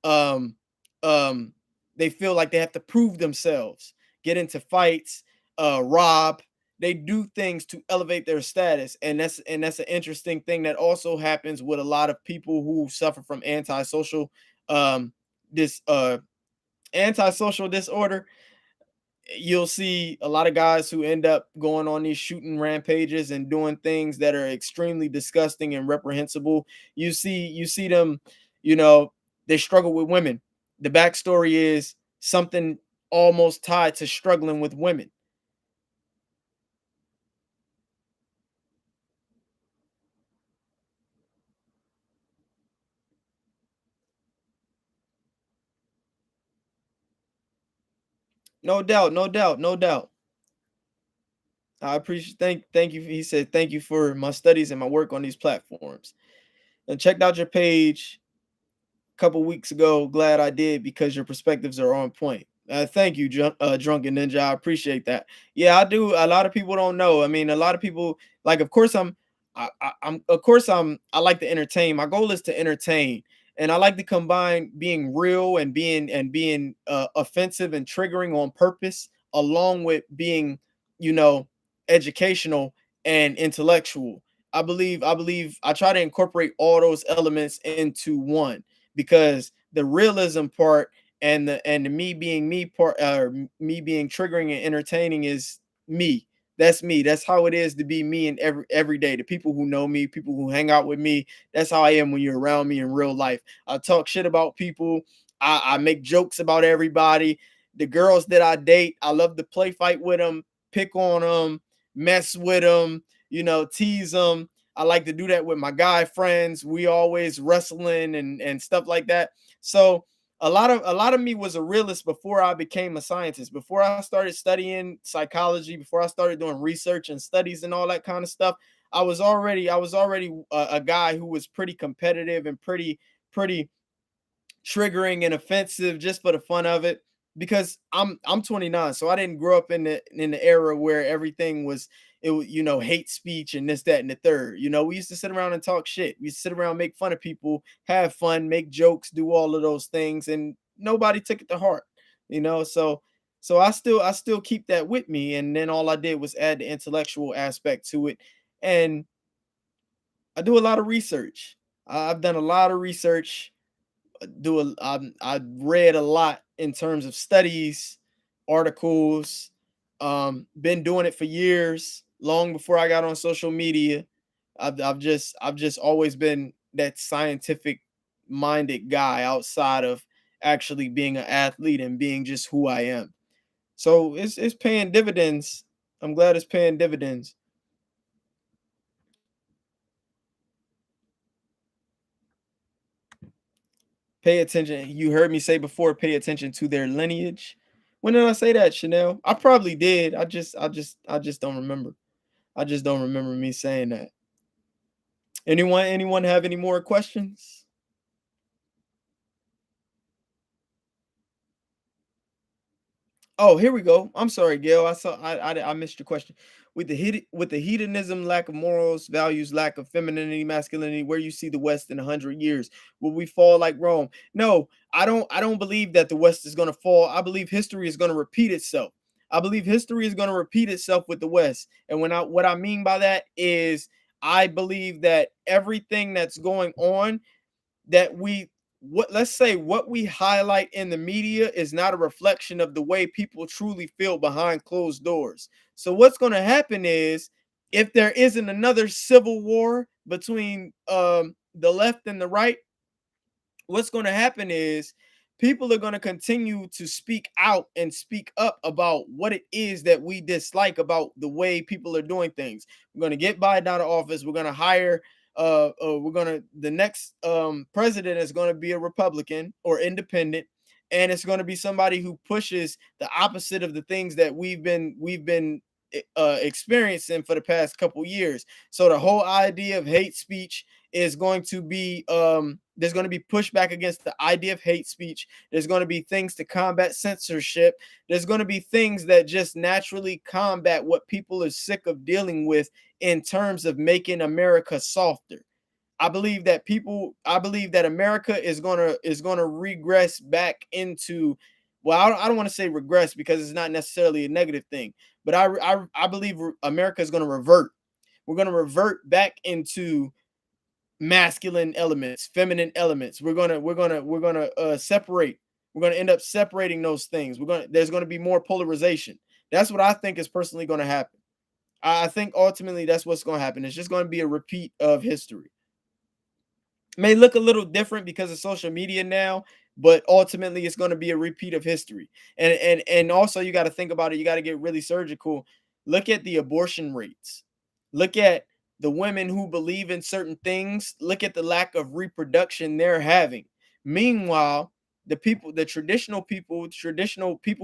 Um, um, they feel like they have to prove themselves, get into fights, rob. They do things to elevate their status, and that's an interesting thing that also happens with a lot of people who suffer from um this antisocial disorder. You'll see a lot of guys who end up going on these shooting rampages and doing things that are extremely disgusting and reprehensible. You see them, you know, they struggle with women. The backstory is something almost tied to struggling with women. No doubt, no doubt, no doubt. I appreciate thank you. He said thank you for my studies and my work on these platforms. And checked out your page couple weeks ago. Glad I did because your perspectives are on point. Thank you, Drunken Ninja. I appreciate that. Yeah, I do. A lot of people don't know. I mean, a lot of people like. Of course, I'm. Of course, I like to entertain. My goal is to entertain, and I like to combine being real and being offensive and triggering on purpose, along with being, you know, educational and intellectual. I believe I try to incorporate all those elements into one because the realism part and the me being me part me being triggering and entertaining is me. That's me. That's how it is to be me in every day. The people who know me, people who hang out with me, that's how I am when you're around me in real life. I talk shit about people. I make jokes about everybody. The girls that I date, I love to play fight with them, pick on them, mess with them, tease them. I like to do that with my guy friends. We always wrestling and stuff like that. So a lot of me was a realist before I became a scientist. Before I started studying psychology, before I started doing research and studies and all that kind of stuff, I was already a guy who was pretty competitive and pretty triggering and offensive just for the fun of it because I'm 29, so I didn't grow up in the era where everything was hate speech and this that and the third. We used to sit around and talk shit. We used to sit around, make fun of people, have fun, make jokes, do all of those things, and nobody took it to heart. So I still keep that with me, and then all I did was add the intellectual aspect to it, and I do a lot of research. I've done a lot of research. I read a lot in terms of studies, articles. Been doing it for years, long before I got on social media. I've just always been that scientific minded guy outside of actually being an athlete and being just who I am. So it's paying dividends. I'm glad it's paying dividends. Pay attention. You heard me say before, pay attention to their lineage. When did I say that, Chanel? I probably did. I just don't remember. I just don't remember me saying that. Anyone have any more questions? Oh, here we go. I'm sorry, Gail. I missed your question. With the hedonism, lack of morals, values, lack of femininity, masculinity, where you see the West in 100 years, will we fall like Rome? No, I don't believe that the West is gonna fall. I believe history is gonna repeat itself. I believe history is gonna repeat itself with the West. And what I mean by that is I believe that everything that's going on that we what let's say what we highlight in the media is not a reflection of the way people truly feel behind closed doors. So what's going to happen is, if there isn't another civil war between the left and the right, what's going to happen is people are going to continue to speak out and speak up about what it is that we dislike about the way people are doing things. We're going to get Biden out of office. We're going to hire we're going to the next president is going to be a Republican or independent, and it's going to be somebody who pushes the opposite of the things that we've been experiencing for the past couple years. So the whole idea of hate speech is going to be there's going to be pushback against the idea of hate speech. There's going to be things to combat censorship. There's going to be things that just naturally combat what people are sick of dealing with in terms of making America softer. I believe that America is gonna regress back into, well, I don't want to say regress because it's not necessarily a negative thing, but I believe America is gonna revert. We're gonna revert back into masculine elements, feminine elements. We're gonna separate. We're gonna end up separating those things. There's gonna be more polarization. That's what I think is personally gonna happen. I think ultimately that's what's gonna happen. It's just gonna be a repeat of history. May look a little different because of social media now, but ultimately it's going to be a repeat of history. And also, you got to think about it. You got to get really surgical. Look at the abortion rates. Look at the women who believe in certain things. Look at the lack of reproduction they're having. Meanwhile, traditional people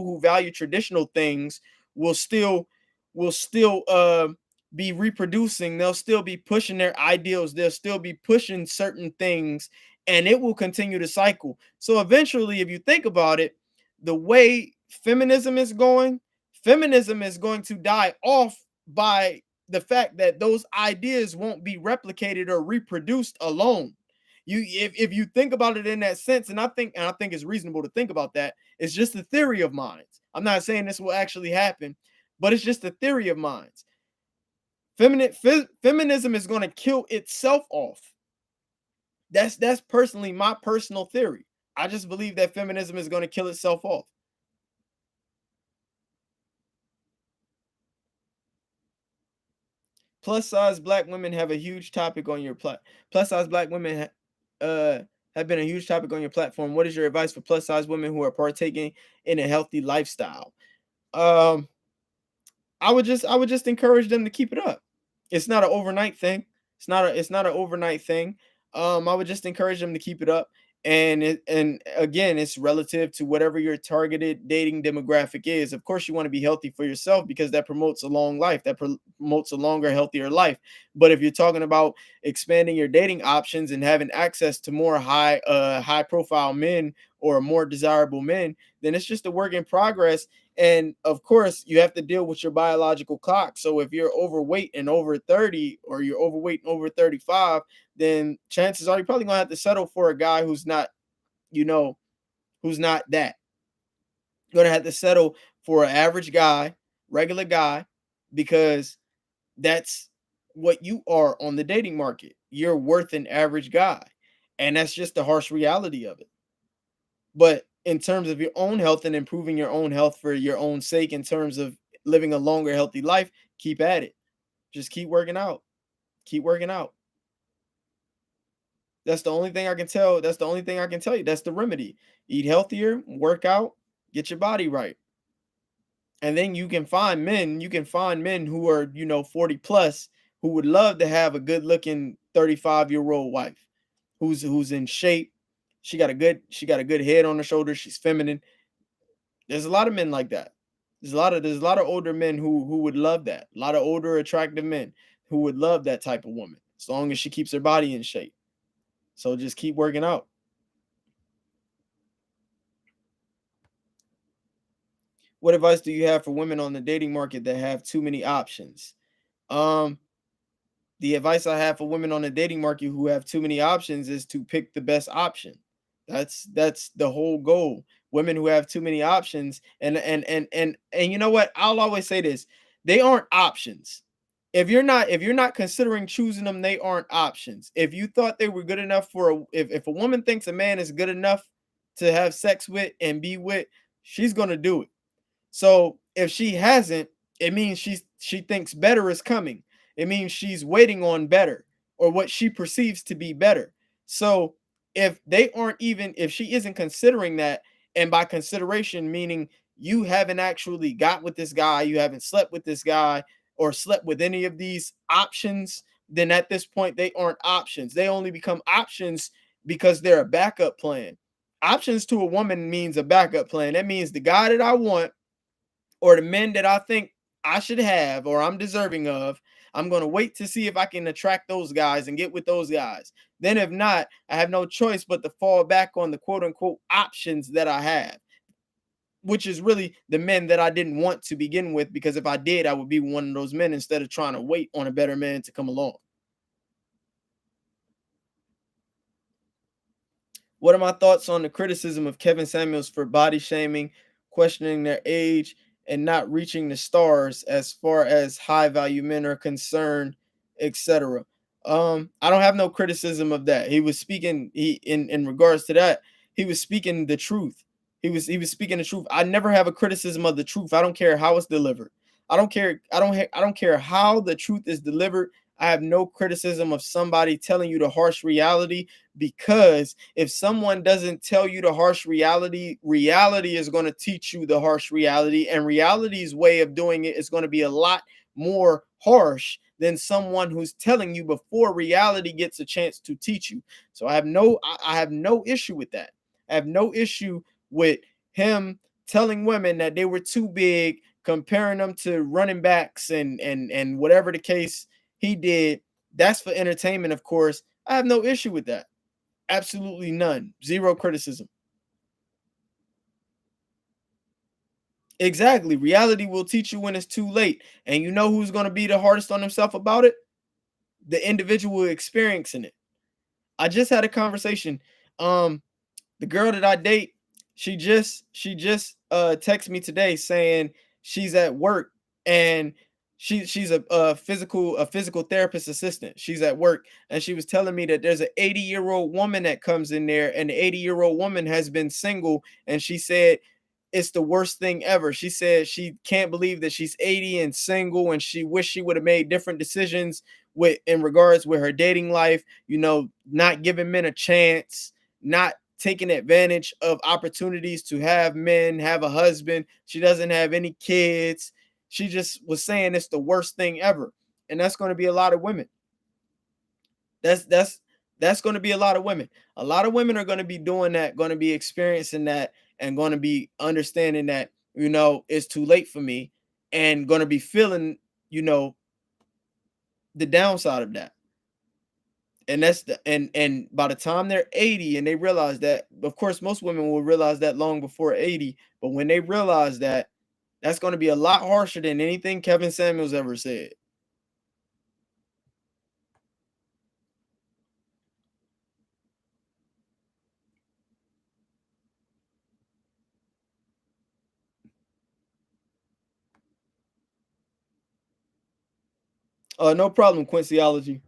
who value traditional things will still be reproducing. They'll still be pushing their ideals. They'll still be pushing certain things, and it will continue to cycle. So eventually, if you think about it, the way feminism is going to die off by the fact that those ideas won't be replicated or reproduced alone. If you think about it in that sense, and I think it's reasonable to think about that. It's just a theory of mine. I'm not saying this will actually happen, but it's just a theory of mine. Feminism is going to kill itself off. That's personally my personal theory. I just believe that feminism is going to kill itself off. Plus size black women have a huge topic on your plus size black women have been a huge topic on your platform. What is your advice for plus size women who are partaking in a healthy lifestyle? Um I would just encourage them to keep it up. It's not an overnight thing. It's not an overnight thing. I would just encourage them to keep it up. And again, it's relative to whatever your targeted dating demographic is. Of course, you want to be healthy for yourself because that promotes a long life. That promotes a longer, healthier life. But if you're talking about expanding your dating options and having access to more high profile men or more desirable men, then it's just a work in progress. And of course, you have to deal with your biological clock. So if you're overweight and over 30, or you're overweight and over 35, then chances are you're probably gonna have to settle for a guy who's not, you know, who's not that. You're gonna have to settle for an average guy, regular guy, because that's what you are on the dating market. You're worth an average guy. And that's just the harsh reality of it. But in terms of your own health and improving your own health for your own sake, in terms of living a longer, healthy life, keep at it. Just keep working out. Keep working out. That's the only thing I can tell. That's the only thing I can tell you. That's the remedy. Eat healthier, work out, get your body right. And then you can find men who are, 40 plus, who would love to have a good looking 35-year-old wife who's in shape. She got a good head on her shoulders. She's feminine. There's a lot of men like that. There's a lot of older men who would love that. A lot of older attractive men who would love that type of woman, as long as she keeps her body in shape. So just keep working out. What advice do you have for women on the dating market that have too many options? Um, the advice I have for women on the dating market who have too many options is to pick the best option. That's the whole goal. Women who have too many options, and you know what? I'll always say this: they aren't options. If you're not considering choosing them, they aren't options. If you thought they were good enough for if a woman thinks a man is good enough to have sex with and be with, she's gonna do it. So if she hasn't, it means she thinks better is coming. It means she's waiting on better or what she perceives to be better. So if she isn't considering that, and by consideration meaning you haven't actually got with this guy, you haven't slept with this guy or slept with any of these options, then at this point they aren't options. They only become options because they're a backup plan. Options to a woman means a backup plan. That means the guy that I want or the men that I think I should have or I'm deserving of, I'm going to wait to see if I can attract those guys and get with those guys. Then, if not, I have no choice but to fall back on the quote unquote options that I have, which is really the men that I didn't want to begin with. Because if I did, I would be one of those men instead of trying to wait on a better man to come along. What are my thoughts on the criticism of Kevin Samuels for body shaming, questioning their age, and not reaching the stars as far as high value men are concerned, etc.? I don't have no criticism of that. He was speaking he in regards to that, he was speaking the truth. He was speaking the truth. I never have a criticism of the truth. I don't care how it's delivered. I don't care how the truth is delivered. I have no criticism of somebody telling you the harsh reality, because if someone doesn't tell you the harsh reality, reality is going to teach you the harsh reality, and reality's way of doing it is going to be a lot more harsh than someone who's telling you before reality gets a chance to teach you. So I have no issue with that. I have no issue with him telling women that they were too big, comparing them to running backs and whatever the case he did. That's for entertainment, of course. I have no issue with that. Absolutely none. Zero criticism. Exactly. Reality will teach you when it's too late. And you know who's going to be the hardest on himself about it? The individual experiencing it. I just had a conversation. Um, the girl that I date, she just texted me today saying she's at work, and she's a physical therapist assistant. She's at work, and she was telling me that there's an 80-year-old woman that comes in there, and the 80-year-old woman has been single, and she said it's the worst thing ever. She said she can't believe that she's 80 and single, and she wish she would have made different decisions with in regards with her dating life, not giving men a chance, not taking advantage of opportunities to have men, have a husband. She doesn't have any kids. She just was saying it's the worst thing ever. And that's going to be a lot of women. That's going to be a lot of women. A lot of women are going to be doing that, going to be experiencing that, and going to be understanding that, it's too late for me, and going to be feeling, you know, the downside of that. And that's the and by the time they're 80 and they realize that, of course, most women will realize that long before 80, but when they realize that, that's going to be a lot harsher than anything Kevin Samuels ever said. No problem, Quincyology.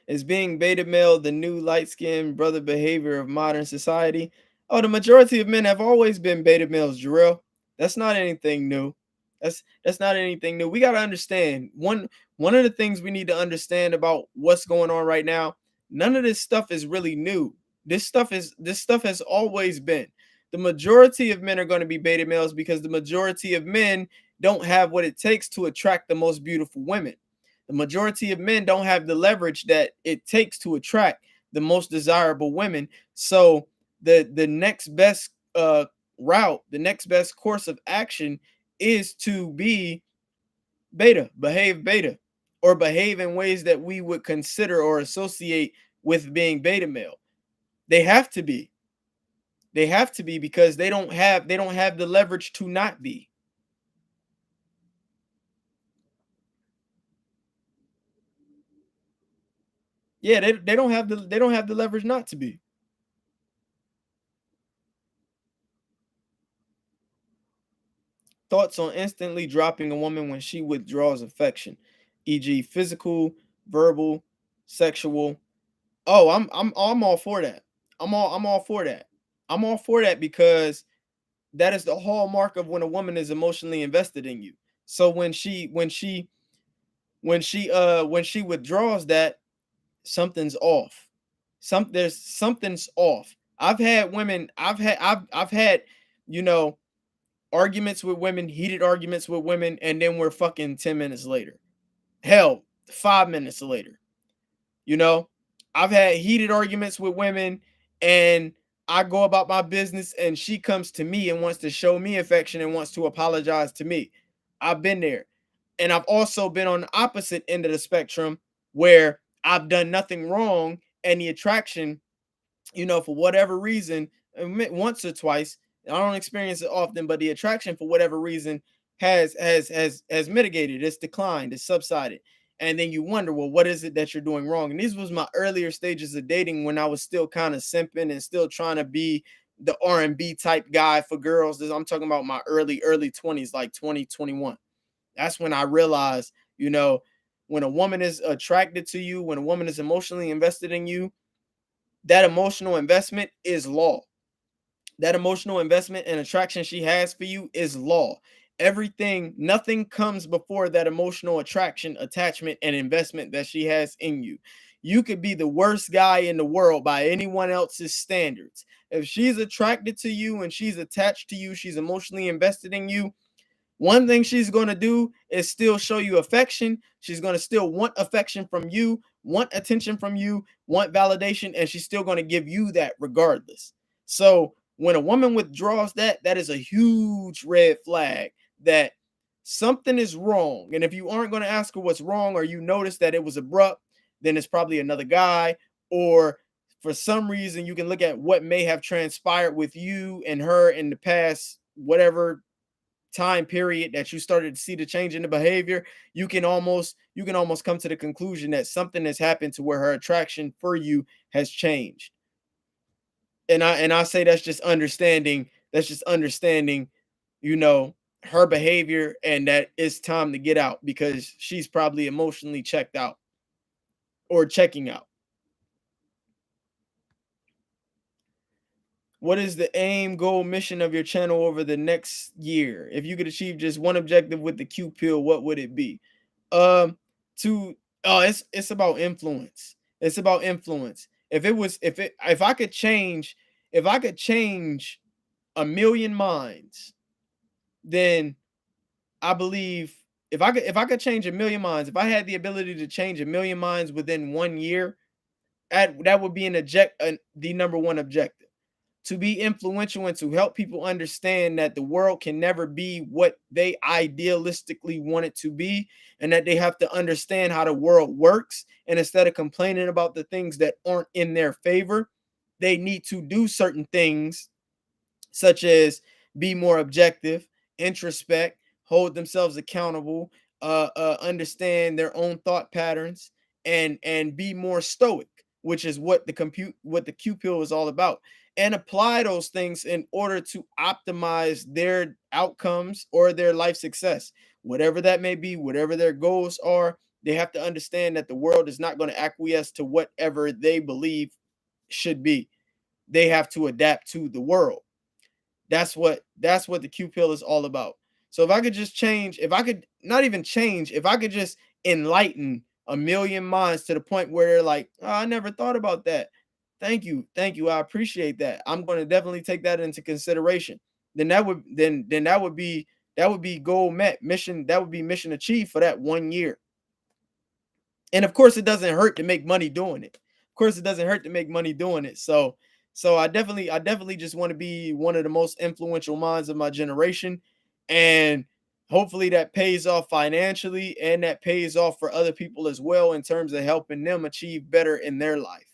Is being beta male the new light skinned brother behavior of modern society? Oh, the majority of men have always been beta males, Jarrell. That's not anything new. That's not anything new. We got to understand one of the things we need to understand about what's going on right now. None of this stuff is really new. This stuff has always been. The majority of men are going to be beta males because the majority of men don't have what it takes to attract the most beautiful women. The majority of men don't have the leverage that it takes to attract the most desirable women. So the next best route, the next best course of action is to be behave beta, or behave in ways that we would consider or associate with being beta male. They have to be. They have to be because they don't have the leverage to not be. Yeah, they don't have the leverage not to be. thoughts on instantly dropping a woman when she withdraws affection, e.g., physical, verbal, sexual. Oh, I'm all for that. I'm all for that. I'm all for that because that is the hallmark of when a woman is emotionally invested in you. So when she withdraws that, something's off. There's something's off. I've had, you know, arguments with women, heated arguments with women, and then we're fucking 10 minutes later. Hell, 5 minutes later. You know, I've had heated arguments with women, and I go about my business, and she comes to me and wants to show me affection and wants to apologize to me. I've been there. And I've also been on the opposite end of the spectrum where I've done nothing wrong, and the attraction, for whatever reason, once or twice. I don't experience it often, but the attraction for whatever reason has mitigated, it's declined, it's subsided. And then you wonder, well, what is it that you're doing wrong? And these was my earlier stages of dating when I was still kind of simping and still trying to be the R&B type guy for girls. I'm talking about my early 20s, like 2021. That's when I realized, when a woman is attracted to you, when a woman is emotionally invested in you, that emotional investment is law. That emotional investment and attraction she has for you is law. Nothing comes before that emotional attraction, attachment, and investment that she has in you. You could be the worst guy in the world by anyone else's standards. If she's attracted to you and she's attached to you, she's emotionally invested in you, one thing she's going to do is still show you affection. She's going to still want affection from you, want attention from you, want validation, and she's still going to give you that regardless. So when a woman withdraws that, that is a huge red flag that something is wrong. And if you aren't going to ask her what's wrong, or you notice that it was abrupt, then it's probably another guy, or for some reason you can look at what may have transpired with you and her in the past, whatever time period that you started to see the change in the behavior. You can almost come to the conclusion that something has happened to where her attraction for you has changed. And I say that's just understanding, you know, her behavior, and that it's time to get out because she's probably emotionally checked out or checking out. What is the aim, goal, mission of your channel over the next year? If you could achieve just one objective with the Q pill, what would it be? Um, to it's about influence. It's about influence. If I could change a million minds, then I believe if I could change a million minds, if I had the ability to change a million minds within 1 year, that would be the number one objective, to be influential and to help people understand that the world can never be what they idealistically want it to be, and that they have to understand how the world works. And instead of complaining about the things that aren't in their favor, they need to do certain things, such as be more objective, introspect, hold themselves accountable, understand their own thought patterns, and be more stoic, which is what the Q pill is all about, and apply those things in order to optimize their outcomes or their life success, whatever that may be, whatever their goals are. They have to understand that the world is not going to acquiesce to whatever they believe should be. They have to adapt to the world. That's what the Q pill is all about. So if I could just change, if I could not even change, if I could just enlighten a million minds to the point where they're like, oh, I never thought about that. Thank you. I appreciate that. I'm going to definitely take that into consideration. Then that would be goal met, mission. That would be mission achieved for that 1 year. And of course, it doesn't hurt to make money doing it. Of course, it doesn't hurt to make money doing it. So I definitely just want to be one of the most influential minds of my generation, and hopefully that pays off financially, and that pays off for other people as well in terms of helping them achieve better in their life.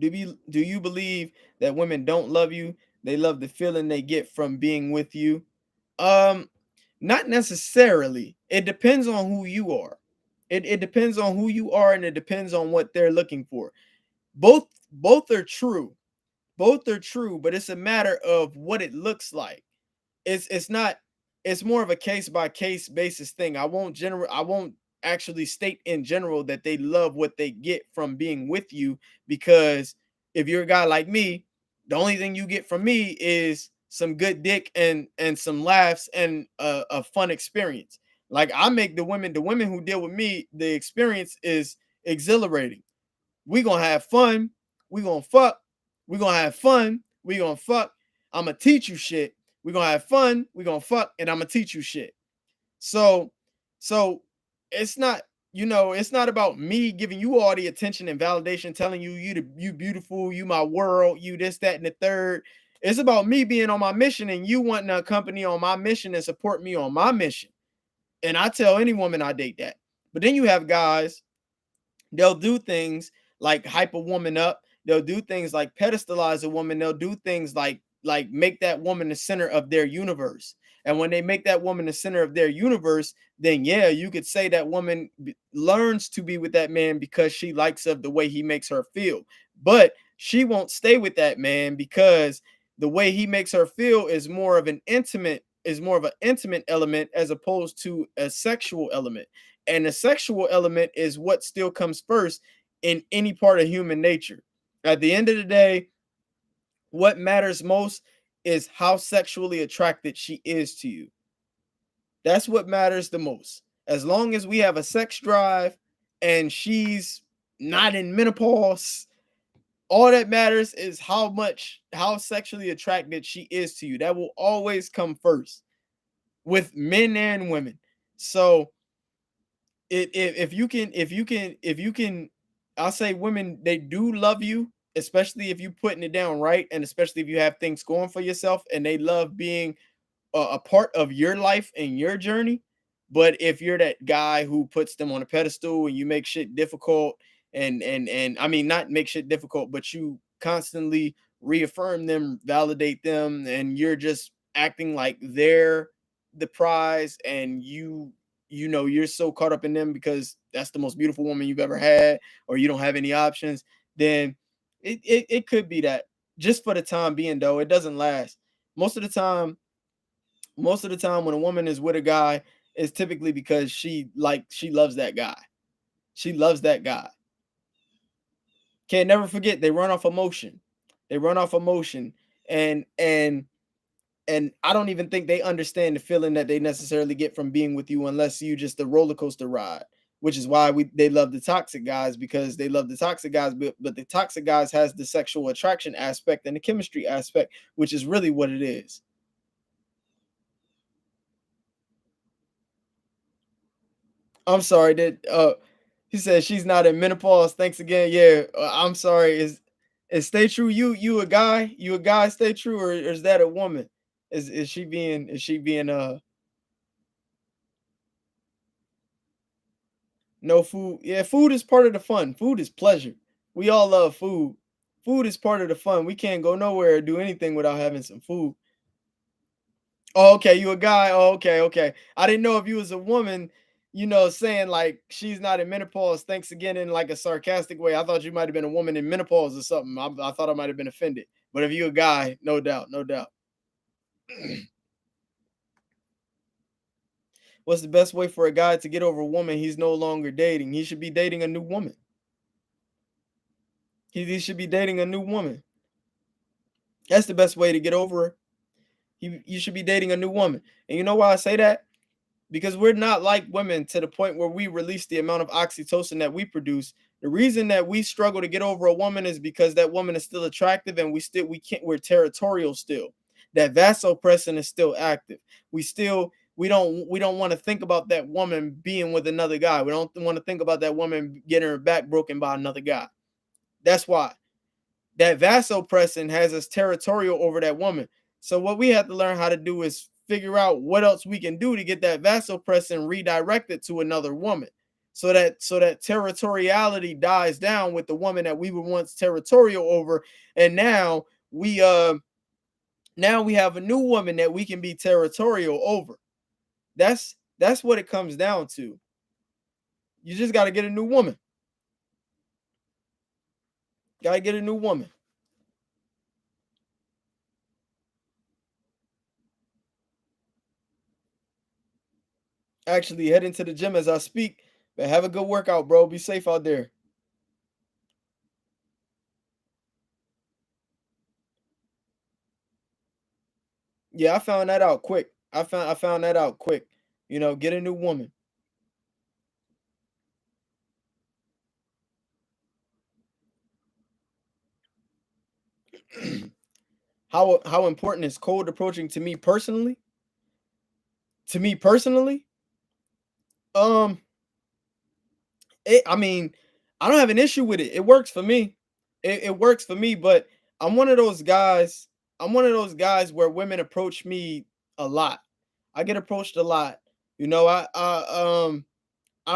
Do you believe that women don't love you? They love the feeling they get from being with you. Um, Not necessarily. It depends on who you are. It depends on who you are, and it depends on what they're looking for. Both are true, Both are true, but it's a matter of what it looks like. It's not, it's more of a case by case basis thing. I won't actually state in general that they love what they get from being with you, because if you're a guy like me, the only thing you get from me is some good dick and some laughs and a fun experience. Like, I make the women who deal with me, the experience is exhilarating. We gonna have fun. We gonna fuck. We gonna have fun. We gonna fuck. I'm gonna teach you shit. We gonna have fun. We gonna fuck, and I'm gonna teach you shit. So, so it's not, it's not about me giving you all the attention and validation, telling you you beautiful, you my world, you this, that, and the third. It's about me being on my mission and you wanting to accompany on my mission and support me on my mission. And I tell any woman I date that. But then you have guys, they'll do things like hype a woman up. They'll do things like pedestalize a woman. They'll do things like make that woman the center of their universe. And when they make that woman the center of their universe, then yeah, you could say that woman learns to be with that man because she likes of the way he makes her feel. But she won't stay with that man because the way he makes her feel is more of an intimate element as opposed to a sexual element. And the sexual element is what still comes first in any part of human nature. At the end of the day, what matters most is how sexually attracted she is to you. That's what matters the most. As long as we have a sex drive and she's not in menopause, all that matters is how sexually attracted she is to you. That will always come first with men and women. So if you can, I'll say women, they do love you, especially if you putting it down right, and especially if you have things going for yourself, and they love being a part of your life and your journey. But if you're that guy who puts them on a pedestal and you make shit difficult, and I mean, not make shit difficult, but you constantly reaffirm them, validate them, and you're just acting like they're the prize, and you're so caught up in them because that's the most beautiful woman you've ever had, or you don't have any options, then it could be that, just for the time being, though it doesn't last. most of the time Most of the time when a woman is with a guy, it's typically because she loves that guy. She loves that guy. Can't never forget, they run off emotion. They run off emotion. And and and I don't even think they understand the feeling that they necessarily get from being with you, unless you just a roller coaster ride. Which is why they love the toxic guys, because they love the toxic guys, but the toxic guys has the sexual attraction aspect and the chemistry aspect, which is really what it is. I'm sorry that he said she's not in menopause. Thanks again. Yeah, I'm sorry. Is stay true? You a guy? You a guy? Stay true, or is that a woman? Is she being no food? Yeah, food is part of the fun. Food is pleasure. We all love food. Food is part of the fun. We can't go nowhere or do anything without having some food. Oh, okay, you a guy. Oh, okay, okay. I didn't know if you was a woman, saying like she's not in menopause. Thanks again, in like a sarcastic way. I thought you might have been a woman in menopause or something. I thought I might have been offended. But if you a guy, no doubt, no doubt. What's the best way for a guy to get over a woman he's no longer dating? He should be dating a new woman. He should be dating a new woman. That's the best way to get over her. You should be dating a new woman. And you know why I say that? Because we're not like women to the point where we release the amount of oxytocin that we produce. The reason that we struggle to get over a woman is because that woman is still attractive, and we're territorial still. That vasopressin is still active. We don't want to think about that woman being with another guy. We don't want to think about that woman getting her back broken by another guy. That's why that vasopressin has us territorial over that woman. So what we have to learn how to do is figure out what else we can do to get that vasopressin redirected to another woman, so that territoriality dies down with the woman that we were once territorial over, and now we have a new woman that we can be territorial over. That's what it comes down to. You just got to get a new woman. Got to get a new woman. Actually heading to the gym as I speak. But have a good workout, bro. Be safe out there. Yeah, I found that out quick. I found that out quick. Get a new woman. How important is cold approaching to me personally? To me personally, um, I mean, I don't have an issue with it. It works for me. It works for me, but I'm one of those guys. I'm one of those guys where women approach me a lot. I get approached a lot. I'm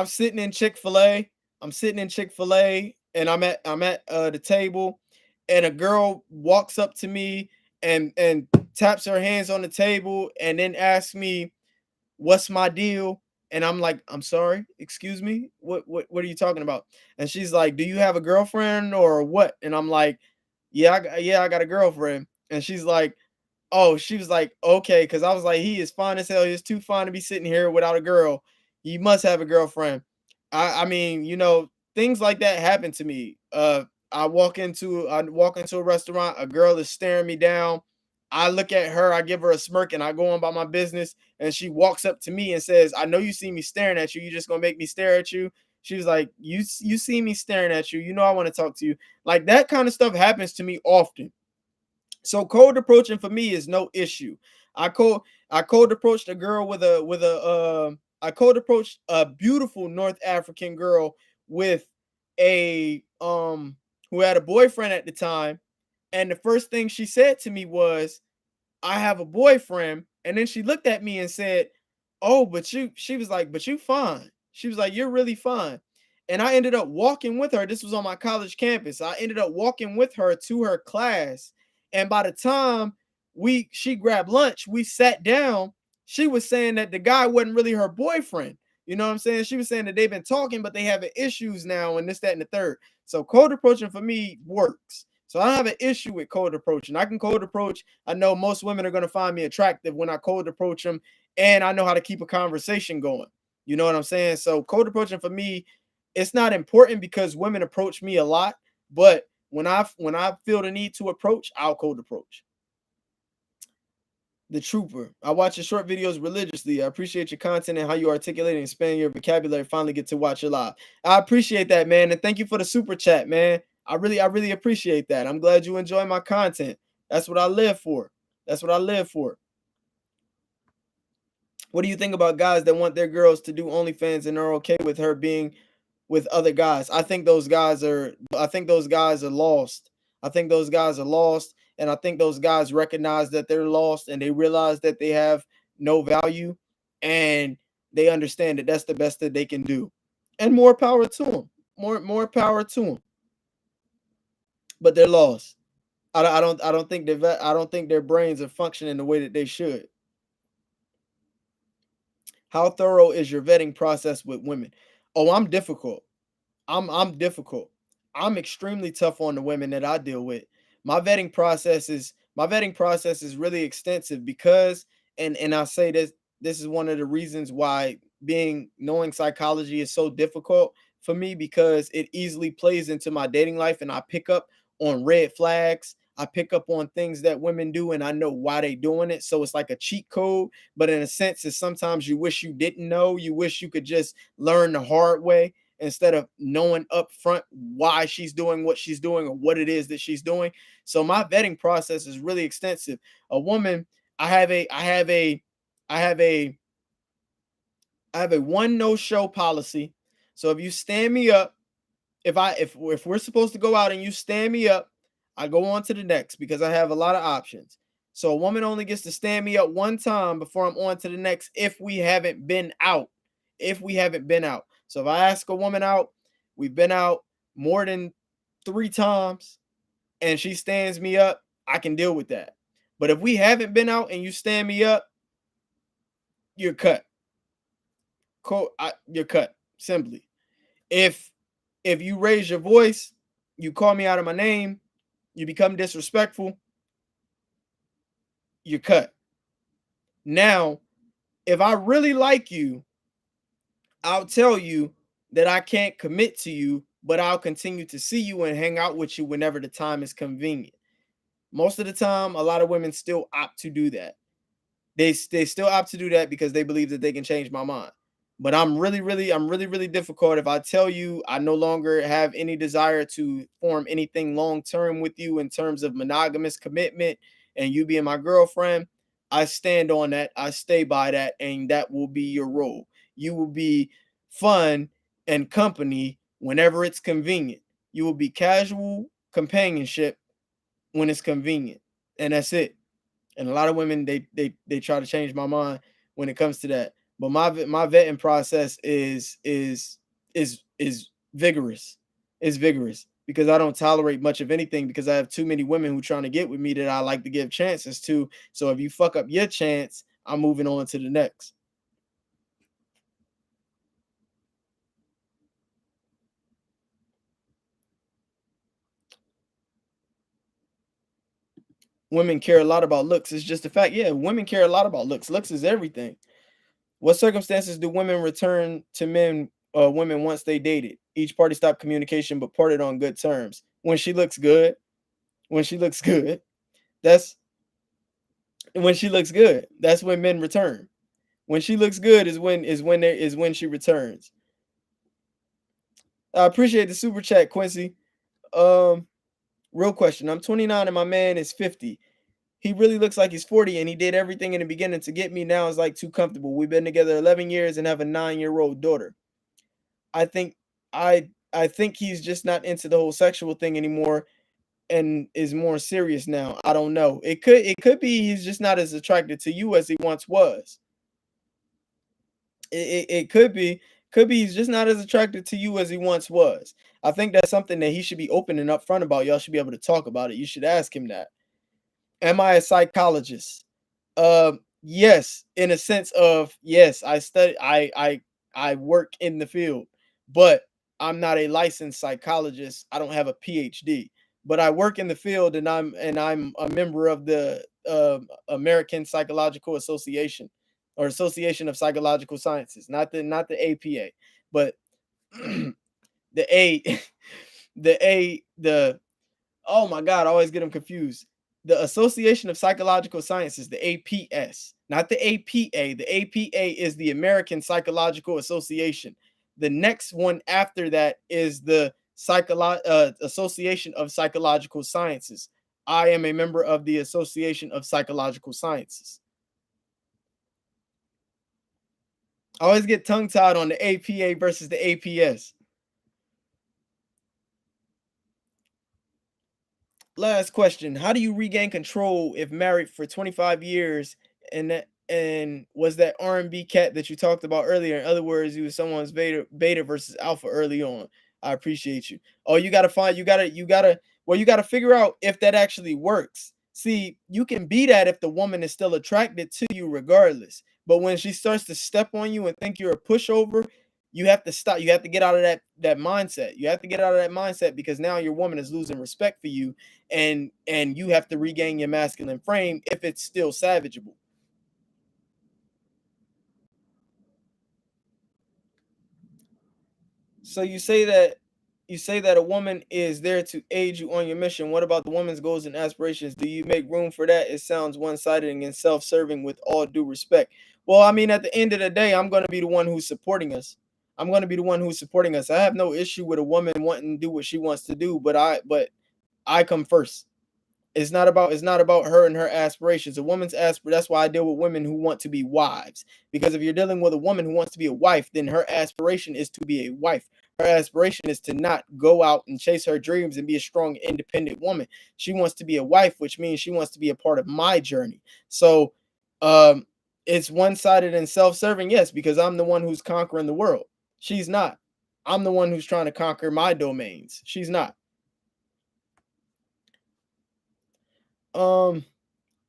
sitting in Chick-fil-A. I'm sitting in Chick-fil-A and I'm at the table and a girl walks up to me and taps her hands on the table and then asks me what's my deal? And I'm like, I'm sorry, excuse me, what are you talking about? And she's like, do you have a girlfriend or what? And I'm like, yeah, I got a girlfriend. And she's like, oh, she was like, okay, because I was like, he is fine as hell. He's too fine to be sitting here without a girl. He must have a girlfriend. I mean, things like that happen to me. I walk into a restaurant, a girl is staring me down. I look at her, I give her a smirk, and I go on about my business. And she walks up to me and says, "I know you see me staring at you. You just gonna make me stare at you." She was like, "You see me staring at you. You know I want to talk to you." Like that kind of stuff happens to me often. So cold approaching for me is no issue. I cold approached a girl I cold approached a beautiful North African girl with a who had a boyfriend at the time, and the first thing she said to me was, I have a boyfriend. And then she looked at me and said, oh, she was like, but you fine. She was like, you're really fine. And I ended up walking with her. This was on my college campus. I ended up walking with her to her class. And by the time she grabbed lunch, we sat down. She was saying that the guy wasn't really her boyfriend. You know what I'm saying? She was saying that they've been talking, but they having issues now and this, that, and the third. So cold approaching for me works. So I don't have an issue with cold approaching. I can cold approach. I know most women are going to find me attractive when I cold approach them, and I know how to keep a conversation going. You know what I'm saying? So cold approaching for me, it's not important because women approach me a lot, but when I feel the need to approach, I'll cold approach. The Trooper. I watch your short videos religiously. I appreciate your content and how you articulate and expand your vocabulary. Finally get to watch it live. I appreciate that, man. And thank you for the super chat, man. I really appreciate that. I'm glad you enjoy my content. That's what I live for. That's what I live for. What do you think about guys that want their girls to do OnlyFans and are okay with her being with other guys? I think those guys are lost. I think those guys are lost, and I think those guys recognize that they're lost and they realize that they have no value, and they understand that that's the best that they can do. And more power to them. More power to them. But they're lost. I don't think their brains are functioning the way that they should. How thorough is your vetting process with women? Oh, I'm difficult. I'm difficult. I'm extremely tough on the women that I deal with. My vetting process is really extensive because and I say this is one of the reasons why being knowing psychology is so difficult for me because it easily plays into my dating life and I pick up on red flags. I pick up on things that women do and I know why they doing it. So it's like a cheat code, but in a sense, it's sometimes you wish you didn't know. You wish you could just learn the hard way instead of knowing up front why she's doing what she's doing or what it is that she's doing. So my vetting process is really extensive. A woman, I have a I have a I have a I have a one no show policy. So if you stand me up, if we're supposed to go out and you stand me up, I go on to the next because I have a lot of options. So a woman only gets to stand me up one time before I'm on to the next if we haven't been out. If we haven't been out. So if I ask a woman out, we've been out more than 3 times and she stands me up, I can deal with that. But if we haven't been out and you stand me up, you're cut. You're cut. Simply. If if you raise your voice, you call me out of my name, you become disrespectful, you're cut. Now, if I really like you I'll tell you that I can't commit to you, but I'll continue to see you and hang out with you whenever the time is convenient. Most of the time, a lot of women still opt to do that. They still opt to do that because they believe that they can change my mind. But I'm really difficult. If I tell you I no longer have any desire to form anything long term with you in terms of monogamous commitment and you being my girlfriend, I stand on that. I stay by that, and that will be your role. You will be fun and company whenever it's convenient. You will be casual companionship when it's convenient, and that's it. And a lot of women they try to change my mind when it comes to that. But my vetting process is vigorous. It's vigorous because I don't tolerate much of anything because I have too many women who trying to get with me that I like to give chances to. So if you fuck up your chance, I'm moving on to the next. Women care a lot about looks. It's just a fact. Yeah, women care a lot about looks. Looks is everything. What circumstances do women return to women once they dated? Each party stopped communication but parted on good terms. When she looks good, when she looks good, that's when she looks good. That's when men return. When she looks good is when she returns. I appreciate the super chat, Quincy. Um, Real question. I'm 29 and my man is 50. He really looks like he's 40 and he did everything in the beginning to get me. Now is like too comfortable. We've been together 11 years and have a 9-year-old daughter. I think I think he's just not into the whole sexual thing anymore and is more serious now. I don't know. It could be he's just not as attracted to you as he once was. It could be he's just not as attracted to you as he once was. I think that's something that he should be open and upfront about. Y'all should be able to talk about it. You should ask him that. Am I a psychologist? Yes, in a sense of yes, I study I work in the field, but I'm not a licensed psychologist. I don't have a PhD, but I work in the field and I'm a member of the American Psychological Association or Association of Psychological Sciences, not the APA, but the A the oh my God, I always get them confused. The Association of Psychological Sciences, the APS, not the APA. The APA is the American Psychological Association. The next one after that is the Association of Psychological Sciences. I am a member of the Association of Psychological Sciences. I always get tongue tied on the APA versus the APS. Last question. How do you regain control if married for 25 years and was that R&B cat that you talked about earlier? In other words, you was someone's beta versus alpha early on. I appreciate you. Oh, you gotta figure out if that actually works. See, you can be that if the woman is still attracted to you regardless. But when she starts to step on you and think you're a pushover, you have to stop. You have to get out of that mindset. You have to get out of that mindset because now your woman is losing respect for you and you have to regain your masculine frame if it's still savageable. So you say that a woman is there to aid you on your mission. What about the woman's goals and aspirations? Do you make room for that? It sounds one-sided and self-serving with all due respect. Well, I mean, at the end of the day, I'm going to be the one who's supporting us. I'm going to be the one who's supporting us. I have no issue with a woman wanting to do what she wants to do, but I come first. It's not about her and her aspirations. A woman's aspir That's why I deal with women who want to be wives. Because if you're dealing with a woman who wants to be a wife, then her aspiration is to be a wife. Her aspiration is to not go out and chase her dreams and be a strong, independent woman. She wants to be a wife, which means she wants to be a part of my journey. So um it's one-sided and self-serving, yes, because I'm the one who's conquering the world. She's not. I'm the one who's trying to conquer my domains. She's not. Um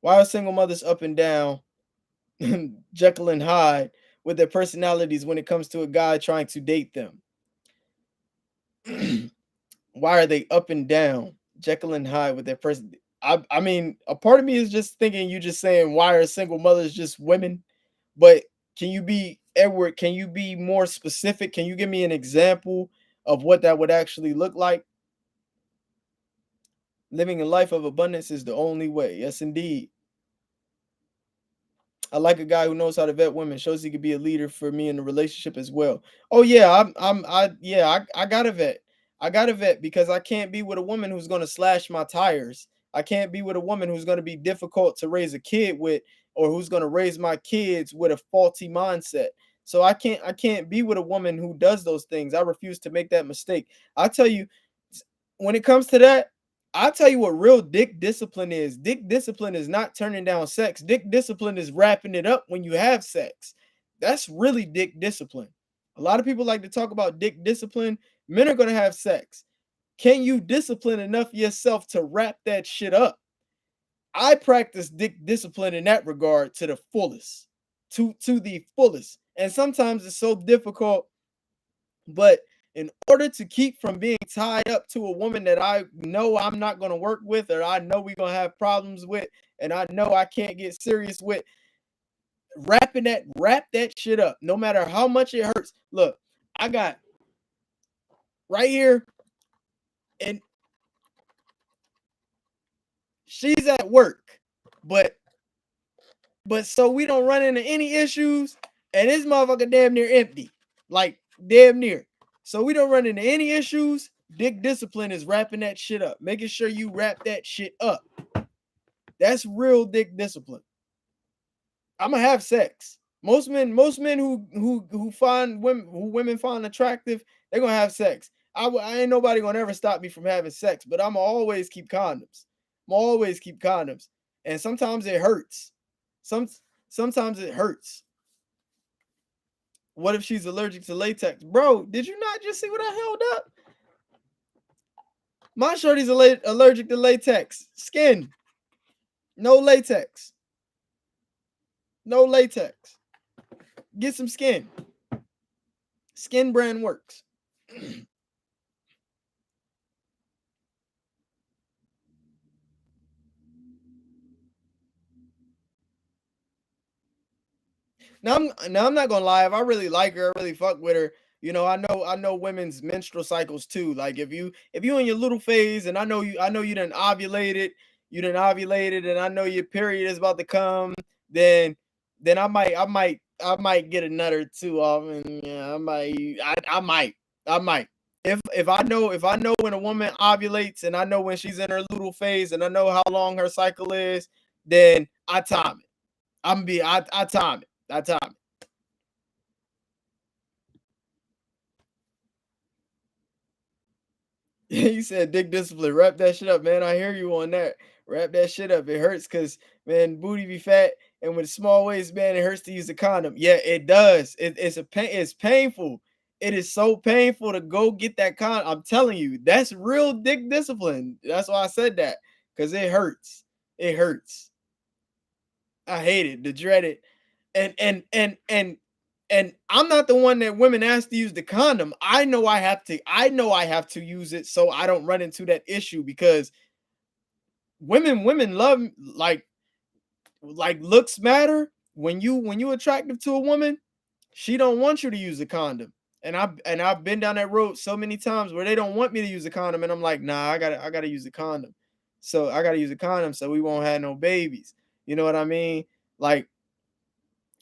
why are single mothers up and down, Jekyll and Hyde, with their personalities when it comes to a guy trying to date them? Why are they up and down, Jekyll and Hyde, with their person? I mean, a part of me is just thinking you just saying why are single mothers just women, but can you be Edward, can you be more specific? Can you give me an example of what that would actually look like? Living a life of abundance is the only way. Yes, indeed. I like a guy who knows how to vet women, shows he could be a leader for me in the relationship as well. Oh yeah, I gotta vet. I gotta vet because I can't be with a woman who's gonna slash my tires. I can't be with a woman who's gonna be difficult to raise a kid with, or who's gonna raise my kids with a faulty mindset. So I can't be with a woman who does those things. I refuse to make that mistake. I tell you, when it comes to that, I'll tell you what real dick discipline is. Dick discipline is not turning down sex. Dick discipline is wrapping it up when you have sex. That's really dick discipline. A lot of people like to talk about dick discipline. Men are going to have sex. Can you discipline enough yourself to wrap that shit up? I practice dick discipline in that regard to the fullest. To the fullest. And sometimes it's so difficult, but in order to keep from being tied up to a woman that I know I'm not going to work with, or I know we're going to have problems with, and I know I can't get serious with, wrap that shit up, no matter how much it hurts. Look, I got right here, and she's at work, but so we don't run into any issues, and this motherfucker damn near empty, like damn near. So we don't run into any issues. Dick discipline is wrapping that shit up, making sure you wrap that shit up. That's real dick discipline. I'm gonna have sex. Most men who find women, who women find attractive, they're gonna have sex. I ain't nobody gonna ever stop me from having sex, but I'm always keep condoms. I'm always keep condoms, and sometimes it hurts. Some sometimes it hurts. What if she's allergic to latex, bro? Did you not just see what I held up? My shorty's allergic to latex. Skin, no latex, no latex. Get some skin. Skin brand works. Now I'm not gonna lie. If I really like her, I really fuck with her. I know women's menstrual cycles too. Like if you in your little phase, and I know you done ovulated, and I know your period is about to come, then I might get a nut or two off, and yeah, I might. If I know when a woman ovulates, and I know when she's in her little phase, and I know how long her cycle is, then I time it. I time it. I time it. You said dick discipline. Wrap that shit up, man. I hear you on that. Wrap that shit up. It hurts because, man, booty be fat, and with a small waist, man, it hurts to use a condom. Yeah, it does. It's a pain. It's painful. It is so painful to go get that condom. I'm telling you, that's real dick discipline. That's why I said that, because it hurts. It hurts. I hate it. The dread it. And I'm not the one that women ask to use the condom. I know I have to use it so I don't run into that issue, because women love, like looks matter. When you attractive to a woman, she don't want you to use a condom. And I've been down that road so many times where they don't want me to use a condom, and I'm like, nah, I gotta use a condom. So I gotta use a condom so we won't have no babies. You know what I mean? Like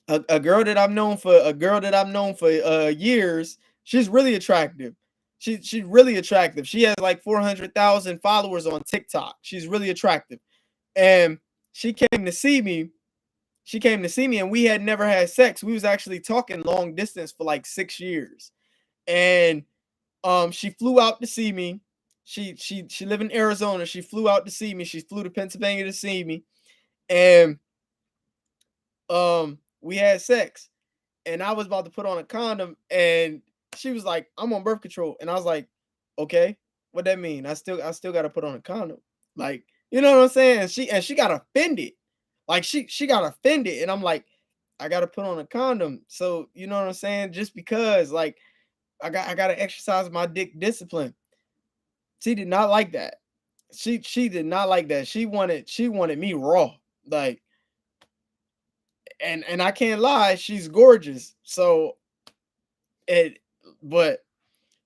a girl that I've known for years. She's really attractive. She's really attractive. She has like 400,000 followers on TikTok. She's really attractive, and she came to see me. She came to see me, and we had never had sex. We was actually talking long distance for like 6 years, and she flew out to see me. She lived in Arizona. She flew out to see me. She flew to Pennsylvania to see me, and we had sex, and I was about to put on a condom, and she was like, "I'm on birth control," and I was like, "Okay, what that mean? I still got to put on a condom." Like, you know what I'm saying? And she got offended, like she got offended, and I'm like, "I got to put on a condom," so you know what I'm saying? Just because, like, I got to exercise my dick discipline. She did not like that. She did not like that. She wanted me raw, like, and I can't lie, she's gorgeous. So it, but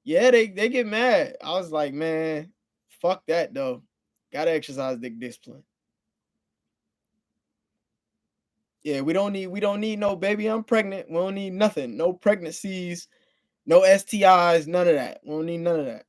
yeah, they get mad. I was like, man, fuck that though. Gotta exercise dick discipline. Yeah, we don't need no baby. I'm pregnant. We don't need nothing. No pregnancies, no STIs, none of that. We don't need none of that.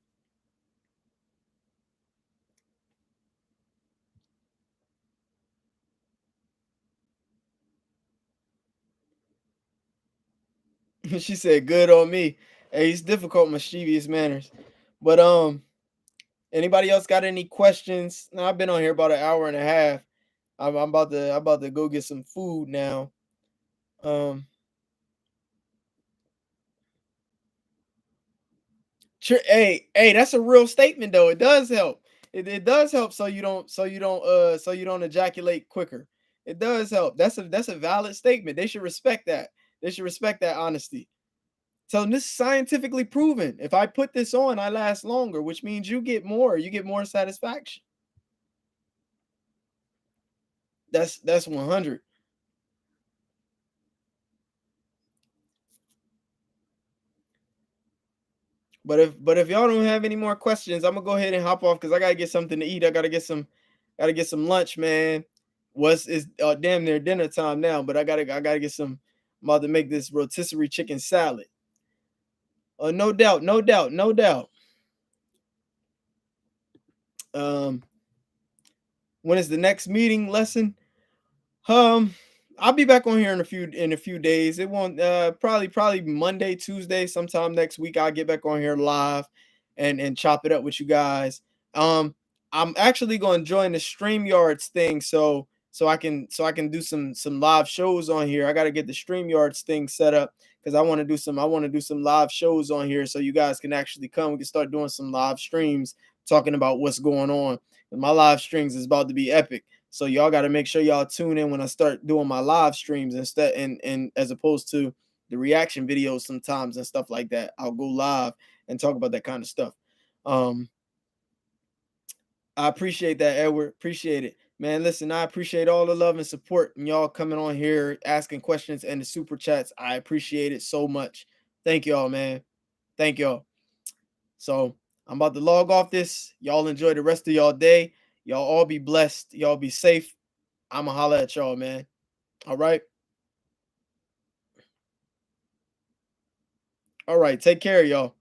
She said, "Good on me." Hey, it's difficult, mischievous manners. But anybody else got any questions? No, I've been on here about an hour and a half. I'm about to go get some food now. Um, hey, that's a real statement though. It does help. It does help so you don't ejaculate quicker. It does help. That's a valid statement. They should respect that. They should respect that honesty. So this is scientifically proven. If I put this on, I last longer, which means you get more. You get more satisfaction. That's 100. But if y'all don't have any more questions, I'm gonna go ahead and hop off because I gotta get something to eat. I gotta get some lunch, man. What's is damn near dinner time now, but I gotta get some. I'm about to make this rotisserie chicken salad. No doubt, no doubt, no doubt. Um, when is the next meeting lesson? Um, I'll be back on here in a few days. It won't probably Monday, Tuesday, sometime next week. I'll get back on here live and chop it up with you guys. Um, I'm actually going to join the StreamYards thing so I can do some live shows on here. I got to get the StreamYards thing set up because I want to do some live shows on here so you guys can actually come. We can start doing some live streams talking about what's going on. And my live streams is about to be epic. So y'all got to make sure y'all tune in when I start doing my live streams instead and as opposed to the reaction videos sometimes and stuff like that. I'll go live and talk about that kind of stuff. Um I appreciate that, Edward. Appreciate it. Man, listen, I appreciate all the love and support and y'all coming on here asking questions and the super chats. I appreciate it so much. Thank y'all, man. Thank y'all. So I'm about to log off this. Y'all enjoy the rest of y'all day. Y'all all be blessed. Y'all be safe. I'ma holla at y'all, man. All right. All right. Take care, y'all.